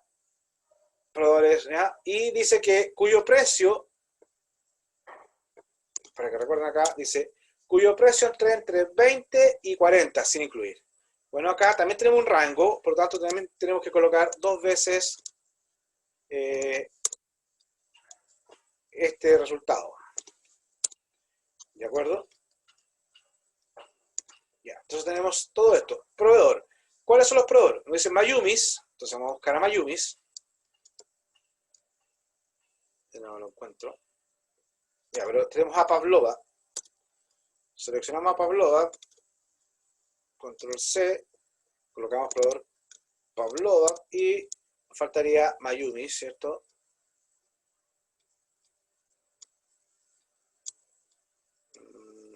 Proveedores, ¿ya? Y dice que cuyo precio, para que recuerden acá, dice cuyo precio entre 20 y 40 sin incluir. Bueno, acá también tenemos un rango, por lo tanto también tenemos que colocar dos veces este resultado. ¿De acuerdo? Ya, entonces tenemos todo esto. Proveedor. ¿Cuáles son los proveedores? Nos dice Mayumis. Entonces vamos a buscar a Mayumis. No lo encuentro. Ya, pero tenemos a Pavlova. Seleccionamos a Pavlova. Control C. Colocamos proveedor Pavlova. Y faltaría Mayumis, ¿cierto?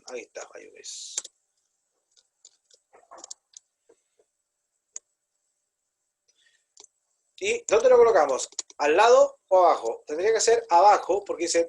Ahí está Mayumis. ¿Y dónde lo colocamos? ¿Al lado o abajo? Tendría que ser abajo, porque dice,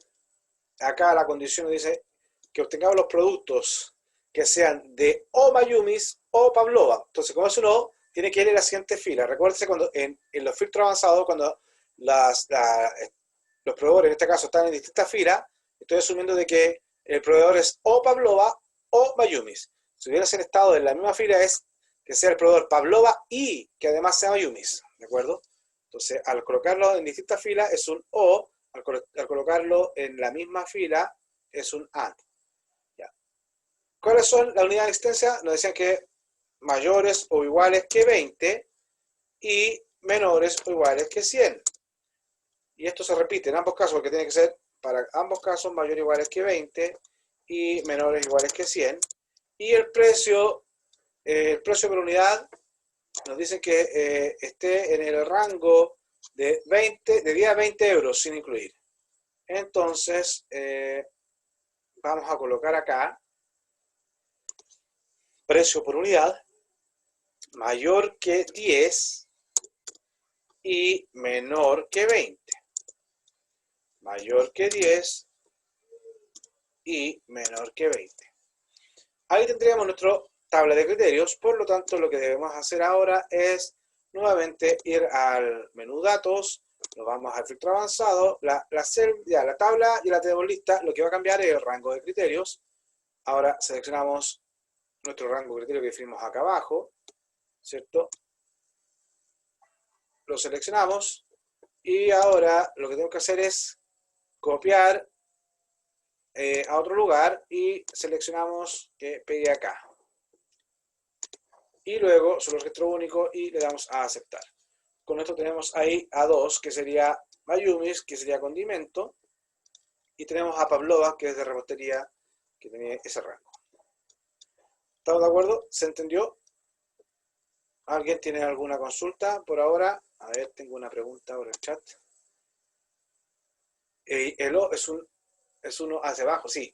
acá la condición dice que obtengamos los productos que sean de o Mayumis o Pavlova. Entonces, como es un O, tiene que ir en la siguiente fila. Recuérdense cuando en los filtros avanzados, cuando los proveedores, en este caso, están en distintas filas, estoy asumiendo de que el proveedor es o Pavlova o Mayumis. Si hubiesen estado en la misma fila, es que sea el proveedor Pavlova y que además sea Mayumis. ¿De acuerdo? Entonces, al colocarlo en distintas filas es un O, al colocarlo en la misma fila es un AND. ¿Ya? ¿Cuáles son las unidades de existencia? Nos decían que mayores o iguales que 20 y menores o iguales que 100. Y esto se repite en ambos casos, porque tiene que ser para ambos casos mayores o iguales que 20 y menores o iguales que 100. Y el precio por unidad nos dicen que esté en el rango de 10 a 20 euros sin incluir. Entonces, vamos a colocar acá precio por unidad mayor que 10 y menor que 20. Mayor que 10 y menor que 20. Ahí tendríamos nuestra tabla de criterios, por lo tanto lo que debemos hacer ahora es nuevamente ir al menú datos, nos vamos al filtro avanzado, la tabla y la table lista, lo que va a cambiar es el rango de criterios. Ahora seleccionamos nuestro rango de criterio que definimos acá abajo, ¿cierto? Lo seleccionamos y ahora lo que tengo que hacer es copiar a otro lugar y seleccionamos que pegue acá. Y luego solo registro único y le damos a aceptar. Con esto tenemos ahí a 2, que sería Mayumis, que sería condimento, y tenemos a Pavlova, que es de repostería, que tiene ese rango. ¿Estamos de acuerdo? ¿Se entendió? ¿Alguien tiene alguna consulta por ahora? A ver, tengo una pregunta por el chat. El O es uno hacia abajo, sí.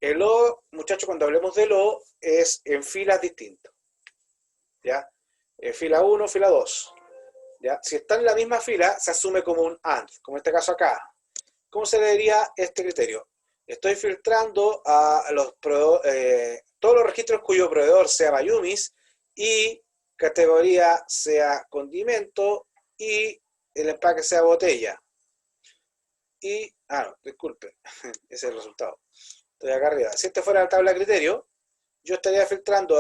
El O, muchachos, cuando hablemos del O, es en filas distintas. ¿Ya? Fila 1, fila 2. ¿Ya? Si está en la misma fila, se asume como un AND, como en este caso acá. ¿Cómo se vería este criterio? Estoy filtrando a todos los registros cuyo proveedor sea Mayumis y categoría sea condimento y el empaque sea botella. Y, no, disculpen, ese es el resultado. Estoy acá arriba. Si este fuera la tabla de criterio, yo estaría filtrando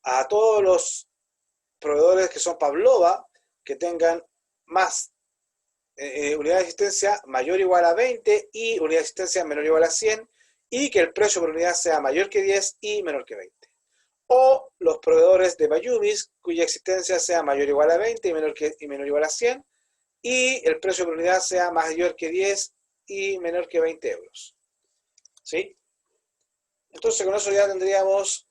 a todos los proveedores que son Pavlova, que tengan más unidad de existencia mayor o igual a 20 y unidad de existencia menor o igual a 100 y que el precio por unidad sea mayor que 10 y menor que 20. O los proveedores de Mayumis cuya existencia sea mayor o igual a 20 y menor o igual a 100 y el precio por unidad sea mayor que 10 y menor que 20 euros. ¿Sí? Entonces con eso ya tendríamos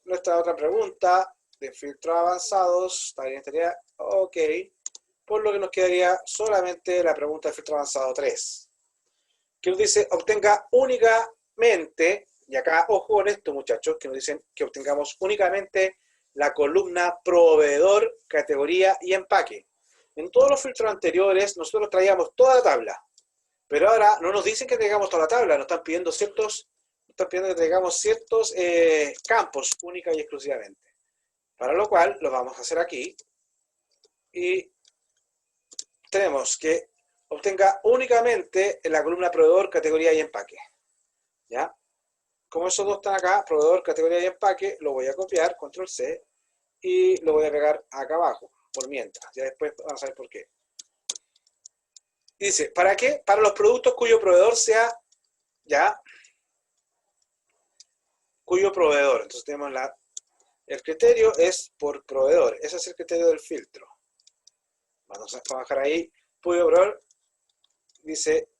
nuestra otra pregunta de filtros avanzados. Estaría ok. Por lo que nos quedaría solamente la pregunta de filtro avanzado 3. Que nos dice, obtenga únicamente, y acá ojo con esto muchachos, que nos dicen que obtengamos únicamente la columna proveedor, categoría y empaque. En todos los filtros anteriores nosotros traíamos toda la tabla, pero ahora no nos dicen que traigamos toda la tabla, nos están pidiendo que traigamos ciertos campos única y exclusivamente. Para lo cual lo vamos a hacer aquí y tenemos que obtenga únicamente en la columna proveedor, categoría y empaque. ¿Ya? Como esos dos están acá, proveedor, categoría y empaque, lo voy a copiar, control C, y lo voy a pegar acá abajo, por mientras. Ya después vamos a ver por qué. Dice, ¿para qué? Para los productos cuyo proveedor sea, ya, cuyo proveedor. Entonces tenemos el criterio es por proveedor. Ese es el criterio del filtro. Vamos a bajar ahí, cuyo proveedor, dice,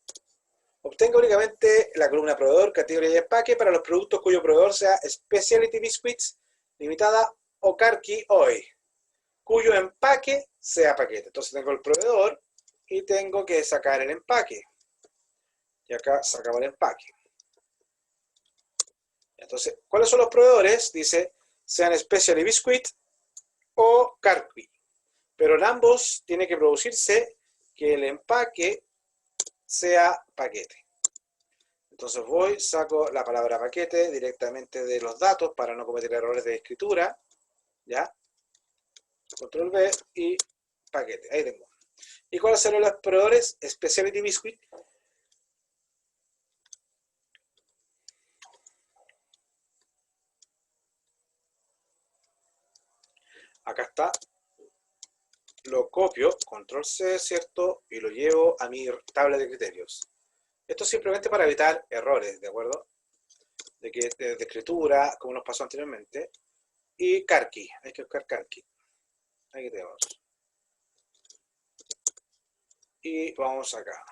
obtenga únicamente la columna proveedor, categoría y empaque para los productos cuyo proveedor sea Specialty Biscuits, Limitada o Karki Hoy, cuyo empaque sea paquete. Entonces tengo el proveedor y tengo que sacar el empaque. Y acá sacamos el empaque. Entonces, ¿cuáles son los proveedores? Dice, sean Specialty Biscuit o Karki. Pero en ambos tiene que producirse que el empaque sea paquete. Entonces voy, saco la palabra paquete directamente de los datos para no cometer errores de escritura. ¿Ya? Control B y paquete. Ahí tengo. ¿Y cuáles serán los proveedores? Specialty Biscuit. Acá está. Lo copio, control C, ¿cierto? Y lo llevo a mi tabla de criterios. Esto es simplemente para evitar errores, ¿de acuerdo? De escritura, como nos pasó anteriormente. Y Karki, hay que buscar Karki. Aquí tenemos. Y vamos acá.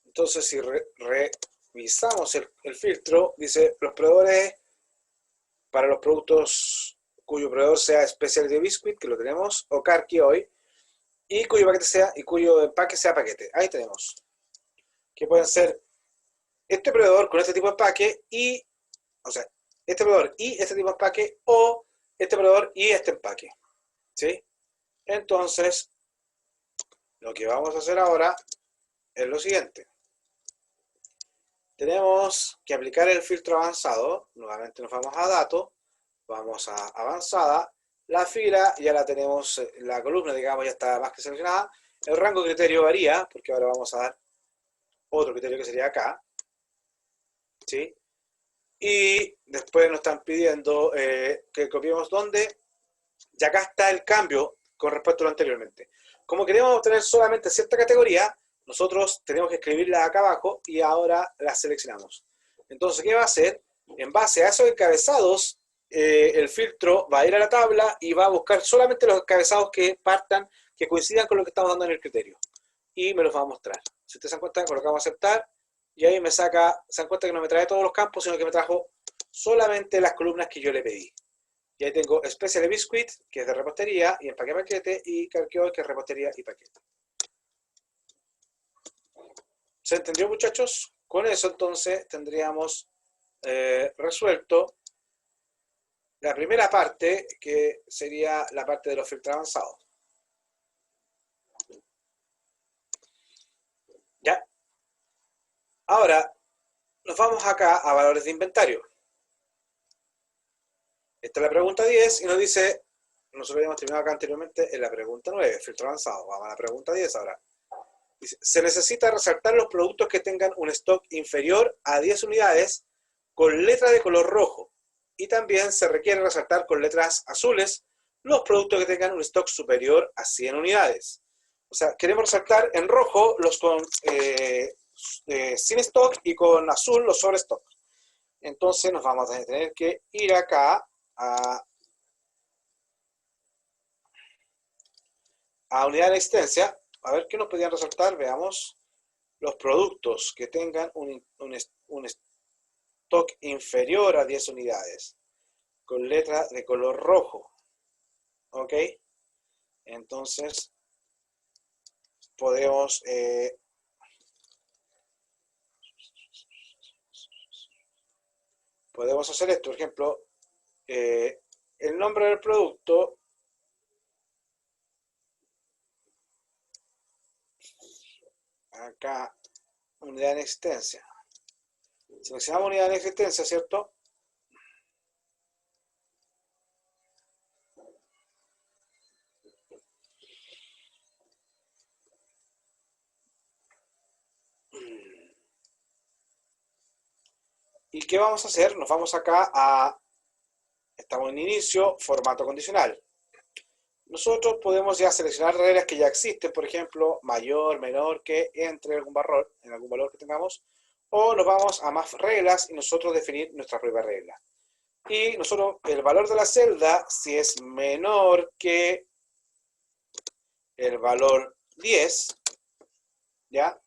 Entonces, si revisamos el filtro, dice los proveedores para los productos cuyo proveedor sea Specialty Biscuit, que lo tenemos, o Karki hoy, y cuyo paquete sea, y cuyo empaque sea paquete. Ahí tenemos. Que pueden ser este proveedor con este tipo de empaque y, o sea, este proveedor y este tipo de empaque, o este proveedor y este empaque. ¿Sí? Entonces, lo que vamos a hacer ahora es lo siguiente. Tenemos que aplicar el filtro avanzado. Nuevamente nos vamos a datos, vamos a avanzada. La fila ya la tenemos, la columna, digamos, ya está más que seleccionada. El rango de criterio varía, porque ahora vamos a dar otro criterio que sería acá. ¿Sí? Y después nos están pidiendo que copiemos dónde. Y acá está el cambio con respecto a lo anteriormente. Como queremos obtener solamente cierta categoría, nosotros tenemos que escribirla acá abajo y ahora la seleccionamos. Entonces, ¿qué va a hacer? En base a esos encabezados, el filtro va a ir a la tabla y va a buscar solamente los encabezados que partan, que coincidan con lo que estamos dando en el criterio. Y me los va a mostrar. Si ustedes se dan cuenta, colocamos aceptar y ahí me saca, se dan cuenta que no me trae todos los campos, sino que me trajo solamente las columnas que yo le pedí. Y ahí tengo Special Biscuit, que es de repostería, y empaque paquete, y Carqueo, que es repostería y paquete. ¿Se entendió, muchachos? Con eso, entonces, tendríamos resuelto la primera parte, que sería la parte de los filtros avanzados. ¿Ya? Ahora, nos vamos acá a valores de inventario. Esta es la pregunta 10 y nos dice, nosotros habíamos terminado acá anteriormente en la pregunta 9, filtro avanzado. Vamos a la pregunta 10 ahora. Dice, se necesita resaltar los productos que tengan un stock inferior a 10 unidades con letra de color rojo. Y también se requiere resaltar con letras azules los productos que tengan un stock superior a 100 unidades. O sea, queremos resaltar en rojo los con sin stock y con azul los sobre stock. Entonces nos vamos a tener que ir acá a unidad de existencia. A ver qué nos podían resaltar. Veamos los productos que tengan un stock inferior a 10 unidades con letra de color rojo. ¿Ok? Entonces podemos hacer esto. Por ejemplo, el nombre del producto, acá, unidad en existencia. Seleccionamos unidad en existencia, ¿cierto? ¿Y qué vamos a hacer? Nos vamos acá estamos en inicio, formato condicional. Nosotros podemos ya seleccionar reglas que ya existen, por ejemplo, mayor, menor, que entre algún valor, en algún valor que tengamos, o nos vamos a más reglas y nosotros definir nuestra propia regla. Y nosotros, el valor de la celda, si es menor que el valor 10, ¿ya?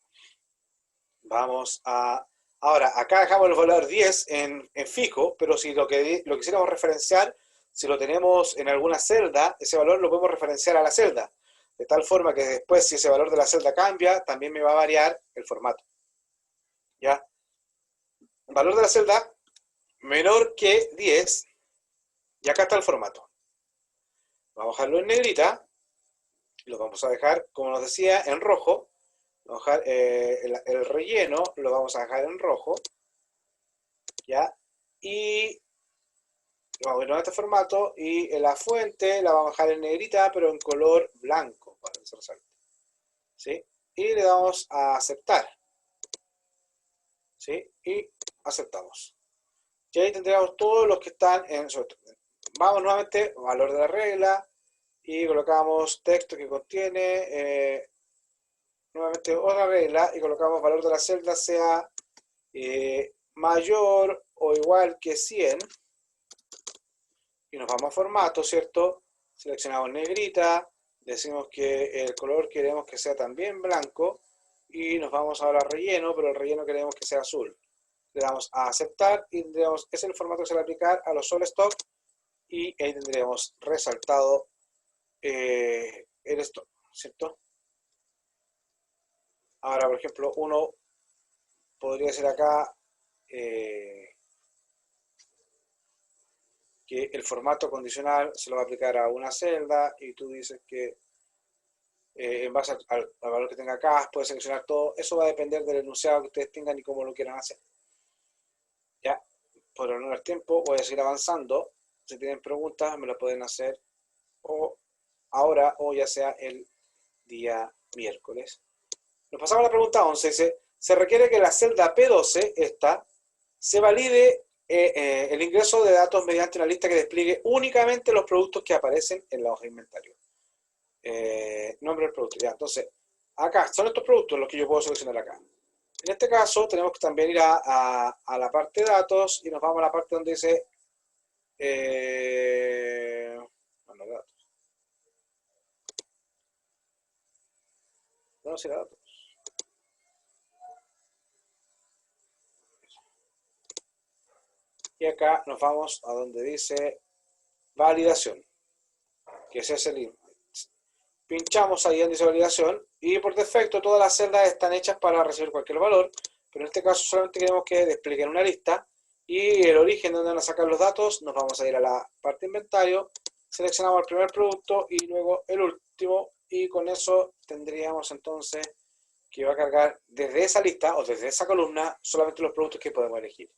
Vamos a... Ahora, acá dejamos el valor 10 en fijo, pero si lo quisiéramos referenciar, si lo tenemos en alguna celda, ese valor lo podemos referenciar a la celda. De tal forma que después, si ese valor de la celda cambia, también me va a variar el formato. ¿Ya? Valor de la celda menor que 10, y acá está el formato. Vamos a dejarlo en negrita, lo vamos a dejar, como nos decía, en rojo. Vamos a dejar, el relleno lo vamos a dejar en rojo, ¿ya? Y vamos a ir a este formato, y la fuente la vamos a dejar en negrita, pero en color blanco, para que se resalte, ¿sí? Y le damos a aceptar, ¿sí? Y aceptamos. Y ahí tendríamos todos los que están en... Vamos nuevamente, valor de la regla, y colocamos texto que contiene... nuevamente otra regla y colocamos valor de la celda sea mayor o igual que 100 y nos vamos a formato, ¿cierto? Seleccionamos negrita, decimos que el color queremos que sea también blanco y nos vamos ahora a relleno, pero el relleno queremos que sea azul. Le damos a aceptar y tendríamos, ese es el formato que se va a aplicar a los solo stock y ahí tendríamos resaltado el stock, ¿cierto? Ahora, por ejemplo, uno podría ser acá que el formato condicional se lo va a aplicar a una celda y tú dices que en base al valor que tenga acá puedes seleccionar todo. Eso va a depender del enunciado que ustedes tengan y cómo lo quieran hacer. Ya, por no el tiempo voy a seguir avanzando. Si tienen preguntas me lo pueden hacer o ahora o ya sea el día miércoles. Nos pasamos a la pregunta 11. Dice, se requiere que la celda P12, esta, se valide el ingreso de datos mediante una lista que despliegue únicamente los productos que aparecen en la hoja de inventario. Nombre del producto. Ya, entonces, acá son estos productos los que yo puedo seleccionar acá. En este caso, tenemos que también ir a la parte de datos y nos vamos a la parte donde dice bueno, datos. No, sí, datos. Y acá nos vamos a donde dice validación, que ese es el link. Pinchamos ahí en dice validación y por defecto todas las celdas están hechas para recibir cualquier valor, pero en este caso solamente queremos que desplieguen una lista y el origen donde van a sacar los datos, nos vamos a ir a la parte de inventario, seleccionamos el primer producto y luego el último y con eso tendríamos entonces que va a cargar desde esa lista o desde esa columna solamente los productos que podemos elegir.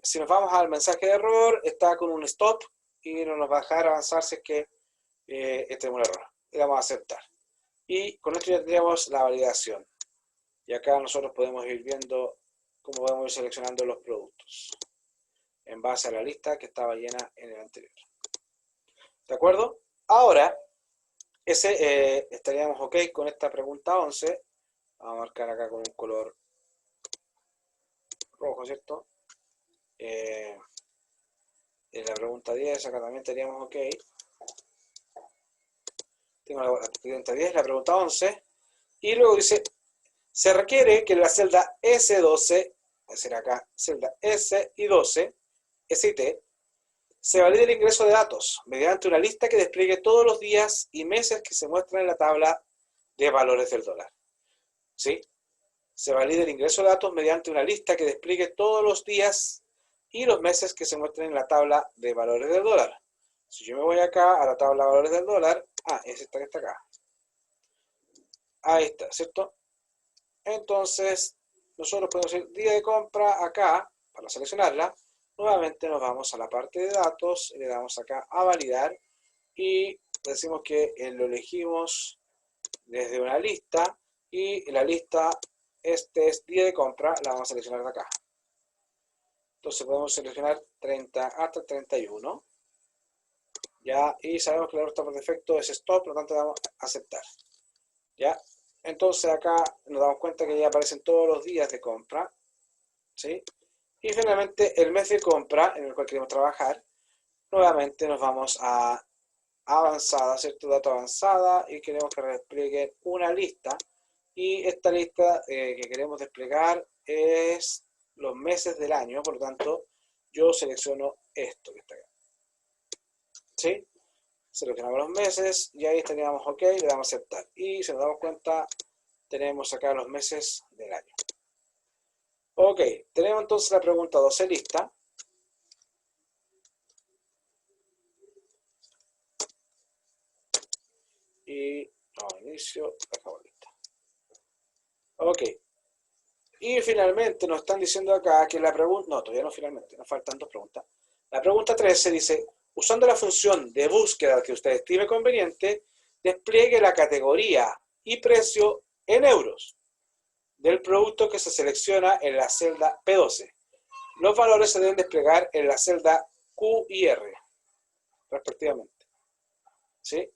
Si nos vamos al mensaje de error, está con un stop y no nos va a dejar avanzar si es que tenemos un error. Le damos a aceptar. Y con esto ya tendríamos la validación. Y acá nosotros podemos ir viendo cómo podemos ir seleccionando los productos en base a la lista que estaba llena en el anterior. ¿De acuerdo? Ahora, estaríamos ok con esta pregunta 11. Vamos a marcar acá con un color rojo, ¿cierto? En la pregunta 10, acá también estaríamos ok. Tengo la pregunta 10, la pregunta 11. Y luego dice, se requiere que en la celda S12, va a ser acá, celda S y 12, S y T, se valide el ingreso de datos mediante una lista que despliegue todos los días y meses que se muestran en la tabla de valores del dólar. ¿Sí? Se valida el ingreso de datos mediante una lista que despliegue todos los días y los meses que se muestren en la tabla de valores del dólar. Si yo me voy acá a la tabla de valores del dólar, es esta que está acá. Ahí está, ¿cierto? Entonces, nosotros podemos decir día de compra acá, para seleccionarla. Nuevamente nos vamos a la parte de datos, le damos acá a validar y decimos que lo elegimos desde una lista y la lista, este es día de compra, la vamos a seleccionar de acá. Entonces podemos seleccionar 30 hasta 31. ¿Ya? Y sabemos que la ruta por defecto es stop, por lo tanto damos a aceptar. ¿Ya? Entonces acá nos damos cuenta que ya aparecen todos los días de compra. ¿Sí? Y finalmente el mes de compra en el cual queremos trabajar. Nuevamente nos vamos a avanzada, ¿cierto? Dato avanzada y queremos que despliegue una lista. Y esta lista que queremos desplegar es los meses del año, por lo tanto yo selecciono esto que está acá. ¿Sí? Seleccionamos los meses y ahí estaríamos ok, le damos a aceptar. Y si nos damos cuenta, tenemos acá los meses del año. Ok, tenemos entonces la pregunta 12 lista. Y inicio, dejamos lista. Ok. Y finalmente nos están diciendo acá que la pregunta, no, todavía no finalmente, nos faltan dos preguntas. La pregunta 13 dice, usando la función de búsqueda que usted estime conveniente, despliegue la categoría y precio en euros del producto que se selecciona en la celda P12. Los valores se deben desplegar en la celda Q y R, respectivamente. ¿Sí?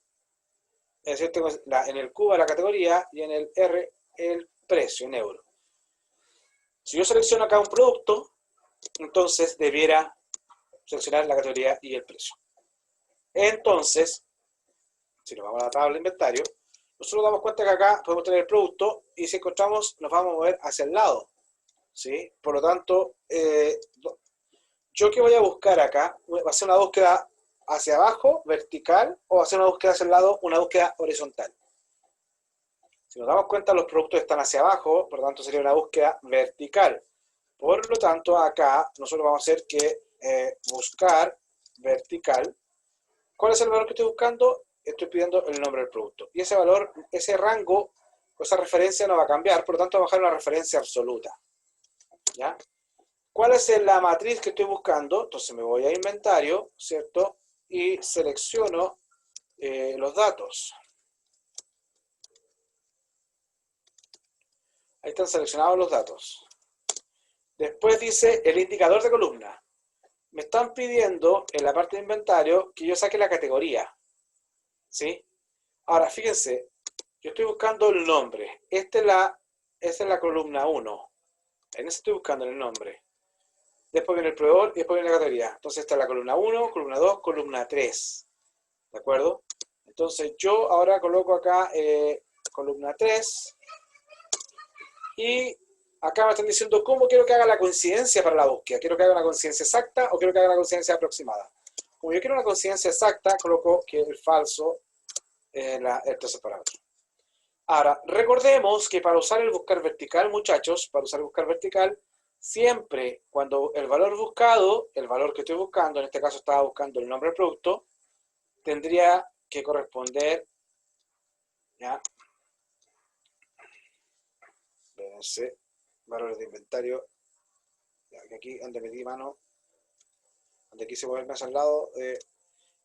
Es decir, en el Q va la categoría y en el R el precio en euros. Si yo selecciono acá un producto, entonces debiera seleccionar la categoría y el precio. Entonces, si nos vamos a la tabla de inventario, nosotros damos cuenta que acá podemos tener el producto y si encontramos nos vamos a mover hacia el lado. ¿Sí? Por lo tanto, yo que voy a buscar acá, va a ser una búsqueda hacia abajo, vertical, o va a ser una búsqueda hacia el lado, una búsqueda horizontal. Si nos damos cuenta, los productos están hacia abajo, por lo tanto sería una búsqueda vertical. Por lo tanto, acá nosotros vamos a hacer que buscar vertical. ¿Cuál es el valor que estoy buscando? Estoy pidiendo el nombre del producto. Y ese valor, ese rango, esa referencia no va a cambiar, por lo tanto va a bajar una referencia absoluta. ¿Ya? ¿Cuál es la matriz que estoy buscando? Entonces me voy a inventario, ¿cierto? Y selecciono los datos. Ahí están seleccionados los datos. Después dice el indicador de columna. Me están pidiendo en la parte de inventario que yo saque la categoría. ¿Sí? Ahora, fíjense, yo estoy buscando el nombre. Esta es la columna 1. En ese estoy buscando el nombre. Después viene el proveedor y después viene la categoría. Entonces está la columna 1, columna 2, columna 3. ¿De acuerdo? Entonces yo ahora coloco acá columna 3. Y acá me están diciendo cómo quiero que haga la coincidencia para la búsqueda. ¿Quiero que haga una coincidencia exacta o quiero que haga una coincidencia aproximada? Como yo quiero una coincidencia exacta, coloco que el falso es el tercer parámetro. Ahora, recordemos que para usar el buscar vertical, muchachos, para usar el buscar vertical, siempre cuando el valor buscado, el valor que estoy buscando, en este caso estaba buscando el nombre del producto, tendría que corresponder, ¿ya? Véanse, valores de inventario, ya, aquí donde metí mano, donde quise moverme hacia el lado.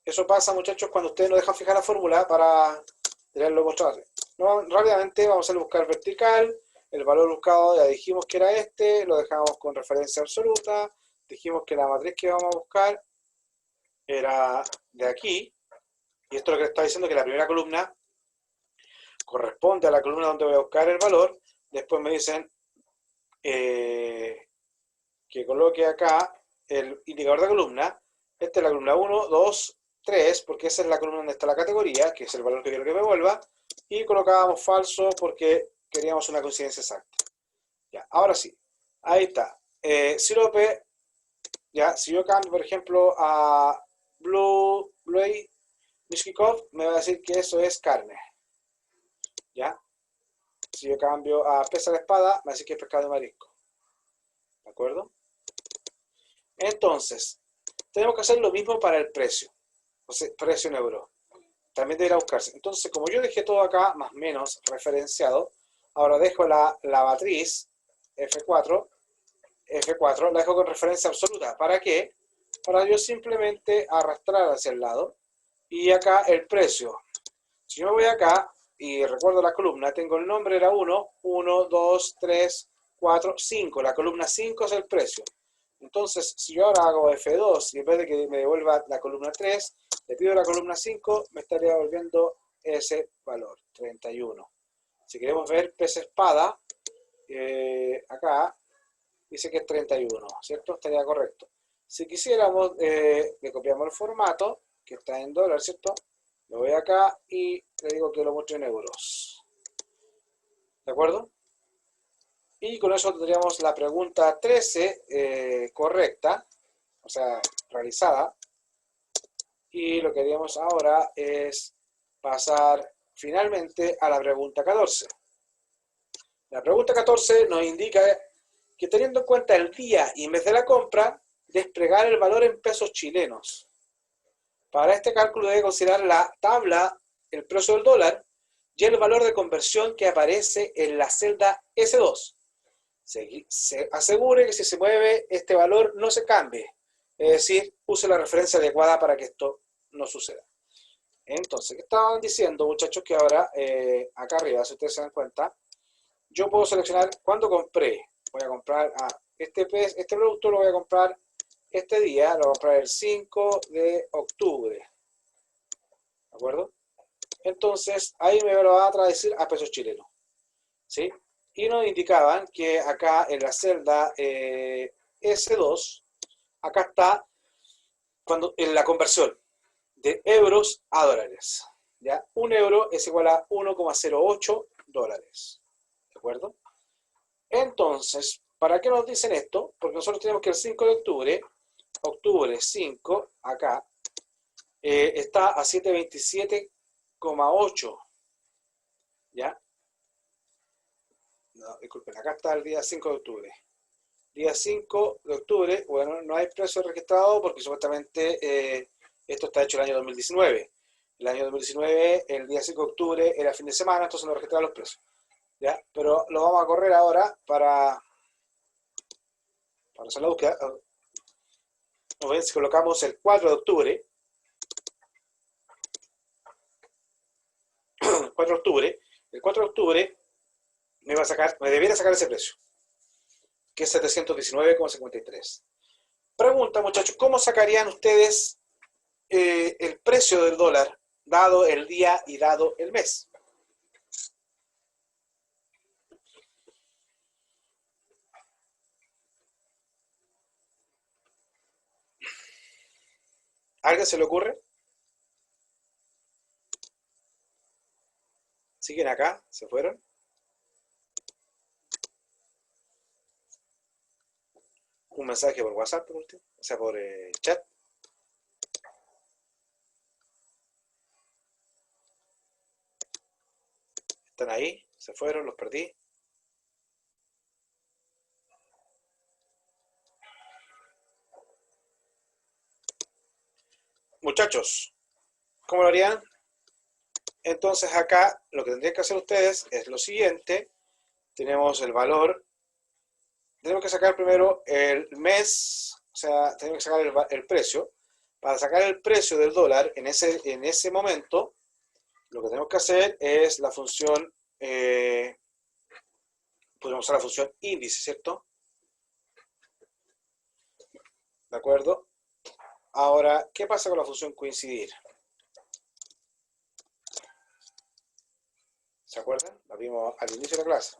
Eso pasa, muchachos, cuando ustedes no dejan fijar la fórmula para tenerlo mostrado. No, rápidamente vamos a buscar vertical. El valor buscado ya dijimos que era este, lo dejamos con referencia absoluta. Dijimos que la matriz que vamos a buscar era de aquí, Y esto es lo que les está diciendo, que la primera columna corresponde a la columna donde voy a buscar el valor. Después me dicen que coloque acá el indicador de columna. Esta es la columna 1, 2, 3, porque esa es la columna donde está la categoría, que es el valor que quiero que me vuelva. Y colocábamos falso porque queríamos una coincidencia exacta. Ya, ahora sí. Ahí está. Sirope, ya, si yo cambio, por ejemplo, a Blue Mishkikov, me va a decir que eso es carne. ¿Ya? Si yo cambio a pesa de espada, me va a decir que es pescado de marisco. ¿De acuerdo? Entonces, tenemos que hacer lo mismo para el precio. O sea, precio en euro. También deberá buscarse. Entonces, como yo dejé todo acá, más o menos, referenciado, ahora dejo la matriz F4, la dejo con referencia absoluta. ¿Para qué? Para yo simplemente arrastrar hacia el lado. Y acá el precio. Si yo me voy acá, y recuerdo la columna, tengo el nombre, era 1, 1, 2, 3, 4, 5. La columna 5 es el precio. Entonces, si yo ahora hago F2 y en vez de que me devuelva la columna 3, le pido la columna 5, me estaría devolviendo ese valor, 31. Si queremos ver pez espada, acá dice que es 31, ¿cierto? Estaría correcto. Si quisiéramos, le copiamos el formato, que está en dólar, ¿cierto? Me voy acá y le digo que lo muestre en euros. ¿De acuerdo? Y con eso tendríamos la pregunta 13 correcta, o sea, realizada. Y lo que haríamos ahora es pasar finalmente a la pregunta 14. La pregunta 14 nos indica que teniendo en cuenta el día y mes de la compra, desplegar el valor en pesos chilenos. Para este cálculo debe considerar la tabla, el precio del dólar y el valor de conversión que aparece en la celda S2. Se asegure que si se mueve este valor no se cambie, es decir, use la referencia adecuada para que esto no suceda. Entonces, ¿qué estaban diciendo, muchachos? Que ahora, acá arriba, si ustedes se dan cuenta, yo puedo seleccionar cuándo compré. Voy a comprar este producto, lo voy a comprar este día, lo voy a comprar el 5 de octubre. ¿De acuerdo? Entonces, ahí me lo va a traducir a pesos chilenos. ¿Sí? Y nos indicaban que acá en la celda S2, acá está en la conversión de euros a dólares. ¿Ya? Un euro es igual a 1,08 dólares. ¿De acuerdo? Entonces, ¿para qué nos dicen esto? Porque nosotros tenemos que el 5 de octubre 5, acá, está a 727,8. ¿Ya? No, disculpen, acá está el día 5 de octubre. Día 5 de octubre, bueno, no hay precio registrado porque supuestamente esto está hecho el año 2019. El año 2019, el día 5 de octubre era fin de semana, entonces no registraron los precios. ¿Ya? Pero lo vamos a correr ahora para hacer la búsqueda. Si colocamos el 4 de octubre, 4 de octubre, el 4 de octubre me debería sacar ese precio, que es 719,53. Pregunta, muchachos, ¿cómo sacarían ustedes el precio del dólar dado el día y dado el mes? ¿A alguien se le ocurre? ¿Siguen acá? ¿Se fueron? Un mensaje por WhatsApp, por último, o sea, por chat. ¿Están ahí? ¿Se fueron? ¿Los perdí? Muchachos, ¿cómo lo harían? Entonces acá lo que tendrían que hacer ustedes es lo siguiente. Tenemos el valor. Tenemos que sacar primero el mes, o sea, tenemos que sacar el precio. Para sacar el precio del dólar en ese momento, lo que tenemos que hacer es la función, podemos usar la función índice, ¿cierto? ¿De acuerdo? Ahora, ¿qué pasa con la función coincidir? ¿Se acuerdan? La vimos al inicio de la clase.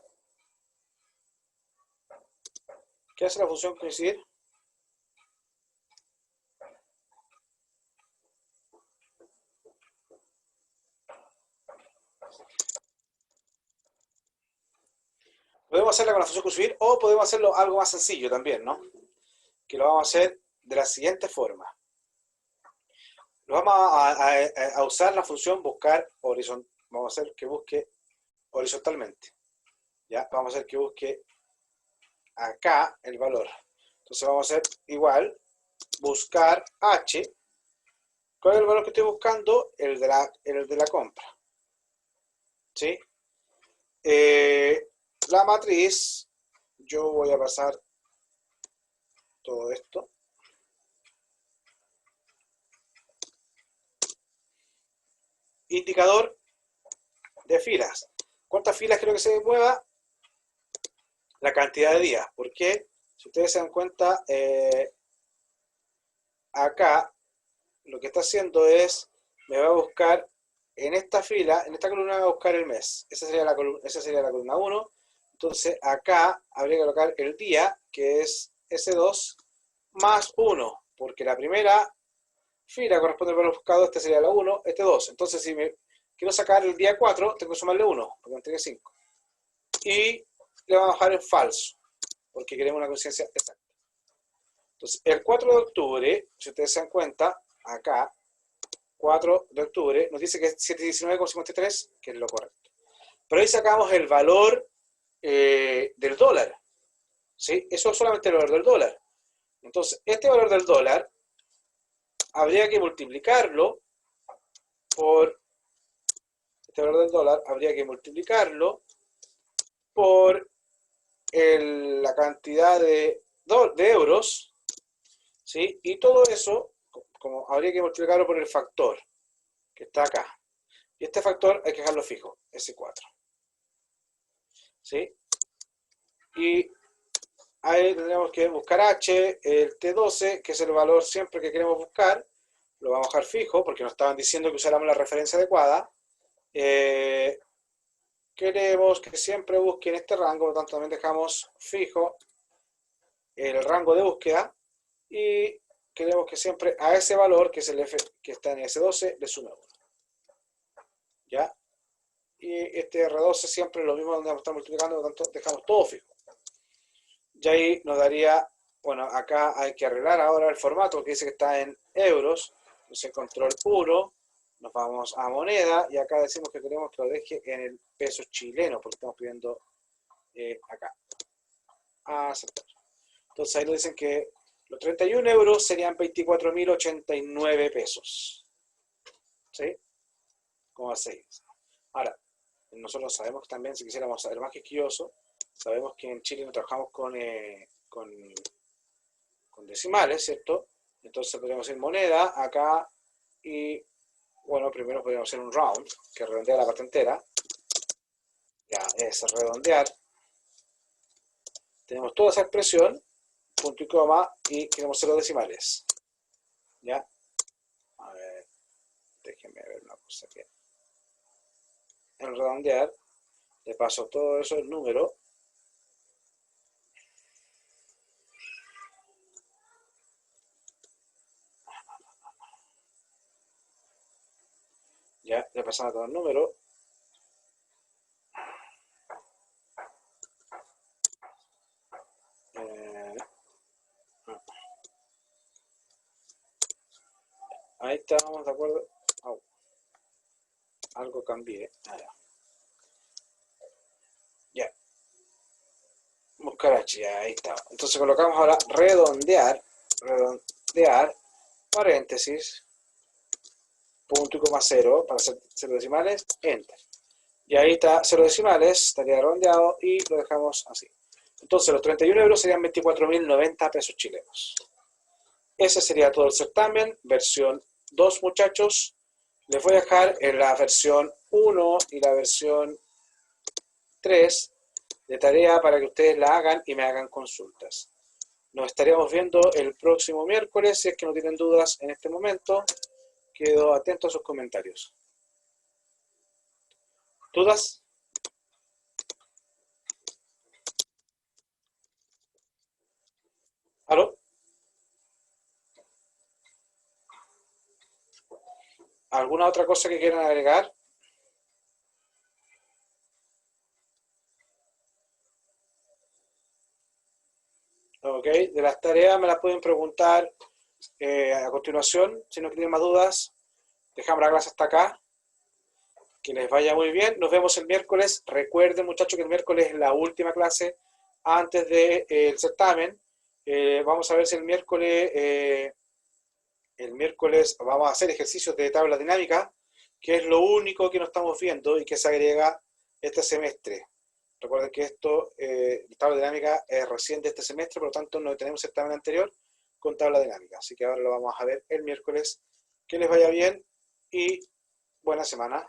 ¿Qué hace la función coincidir? Podemos hacerla con la función coincidir o podemos hacerlo algo más sencillo también, ¿no? Que lo vamos a hacer de la siguiente forma. Vamos a usar la función buscar horizontal. Vamos a hacer que busque horizontalmente. ¿Ya? Vamos a hacer que busque acá el valor. Entonces vamos a hacer igual, buscar h. ¿Cuál es el valor que estoy buscando? El de la compra. ¿Sí? La matriz, yo voy a pasar todo esto. Indicador de filas. ¿Cuántas filas quiero que se mueva? La cantidad de días. ¿Por qué? Si ustedes se dan cuenta, acá lo que está haciendo es, me va a buscar en esta fila, en esta columna me va a buscar el mes. Esa sería la columna 1. Entonces acá habría que colocar el día, que es S2, más 1, porque la primera fila corresponde al valor buscado, este sería la 1, este 2. Entonces si me quiero sacar el día 4, tengo que sumarle 1, porque me entregué 5. Y le vamos a bajar en falso, porque queremos una conciencia exacta. Entonces, el 4 de octubre, si ustedes se dan cuenta, acá, 4 de octubre, nos dice que es 719,53, que es lo correcto. Pero ahí sacamos el valor del dólar. ¿Sí? Eso es solamente el valor del dólar. Entonces, este valor del dólar habría que multiplicarlo por la cantidad de euros, ¿sí? Y todo eso, como habría que multiplicarlo por el factor que está acá. Y este factor hay que dejarlo fijo, S4. ¿Sí? Y ahí tendríamos que buscar H, el T12, que es el valor siempre que queremos buscar. Lo vamos a dejar fijo porque nos estaban diciendo que usáramos la referencia adecuada. Queremos que siempre busque en este rango, por lo tanto también dejamos fijo el rango de búsqueda y queremos que siempre a ese valor, que es el F que está en S12, le sume 1. ¿Ya? Y este R12 siempre es lo mismo donde estamos multiplicando, por lo tanto dejamos todo fijo. Y ahí nos daría, bueno, acá hay que arreglar ahora el formato que dice que está en euros. Entonces control 1, nos vamos a moneda y acá decimos que queremos que lo deje en el peso chileno, porque estamos pidiendo acá. Aceptar. Entonces ahí nos dicen que los 31 euros serían 24.089 pesos. ¿Sí? ¿Cómo así? Ahora, nosotros sabemos que también, si quisiéramos saber más quisquilloso, sabemos que en Chile no trabajamos con decimales, ¿cierto? Entonces podríamos ir moneda acá y, bueno, primero podríamos hacer un round, que redondea la parte entera. Ya, es redondear. Tenemos toda esa expresión, punto y coma, y queremos hacer los decimales. ¿Ya? A ver, déjenme ver una cosa aquí. En redondear, le paso todo eso el número. Ya, le pasamos todo el número. Ahí estábamos de acuerdo. Oh, algo cambié. Ya. Buscar H, ya, ahí está. Entonces colocamos ahora redondear, paréntesis, punto y coma 0 para hacer 0 decimales, enter. Y ahí está 0 decimales, estaría redondeado y lo dejamos así. Entonces los 31 euros serían 24.090 pesos chilenos. Ese sería todo el certamen, versión 2, muchachos. Les voy a dejar en la versión 1 y la versión 3 de tarea para que ustedes la hagan y me hagan consultas. Nos estaríamos viendo el próximo miércoles. Si es que no tienen dudas en este momento, quedo atento a sus comentarios. ¿Dudas? ¿Aló? ¿Alguna otra cosa que quieran agregar? Ok, de las tareas me las pueden preguntar a continuación. Si no tienen más dudas, dejamos la clase hasta acá. Que les vaya muy bien. Nos vemos el miércoles. Recuerden, muchachos, que el miércoles es la última clase antes del certamen. Vamos a ver si el miércoles vamos a hacer ejercicios de tabla dinámica, que es lo único que no estamos viendo y que se agrega este semestre. Recuerden que la tabla dinámica es recién de este semestre, por lo tanto no tenemos certamen anterior con tabla dinámica. Así que ahora lo vamos a ver el miércoles. Que les vaya bien y buena semana.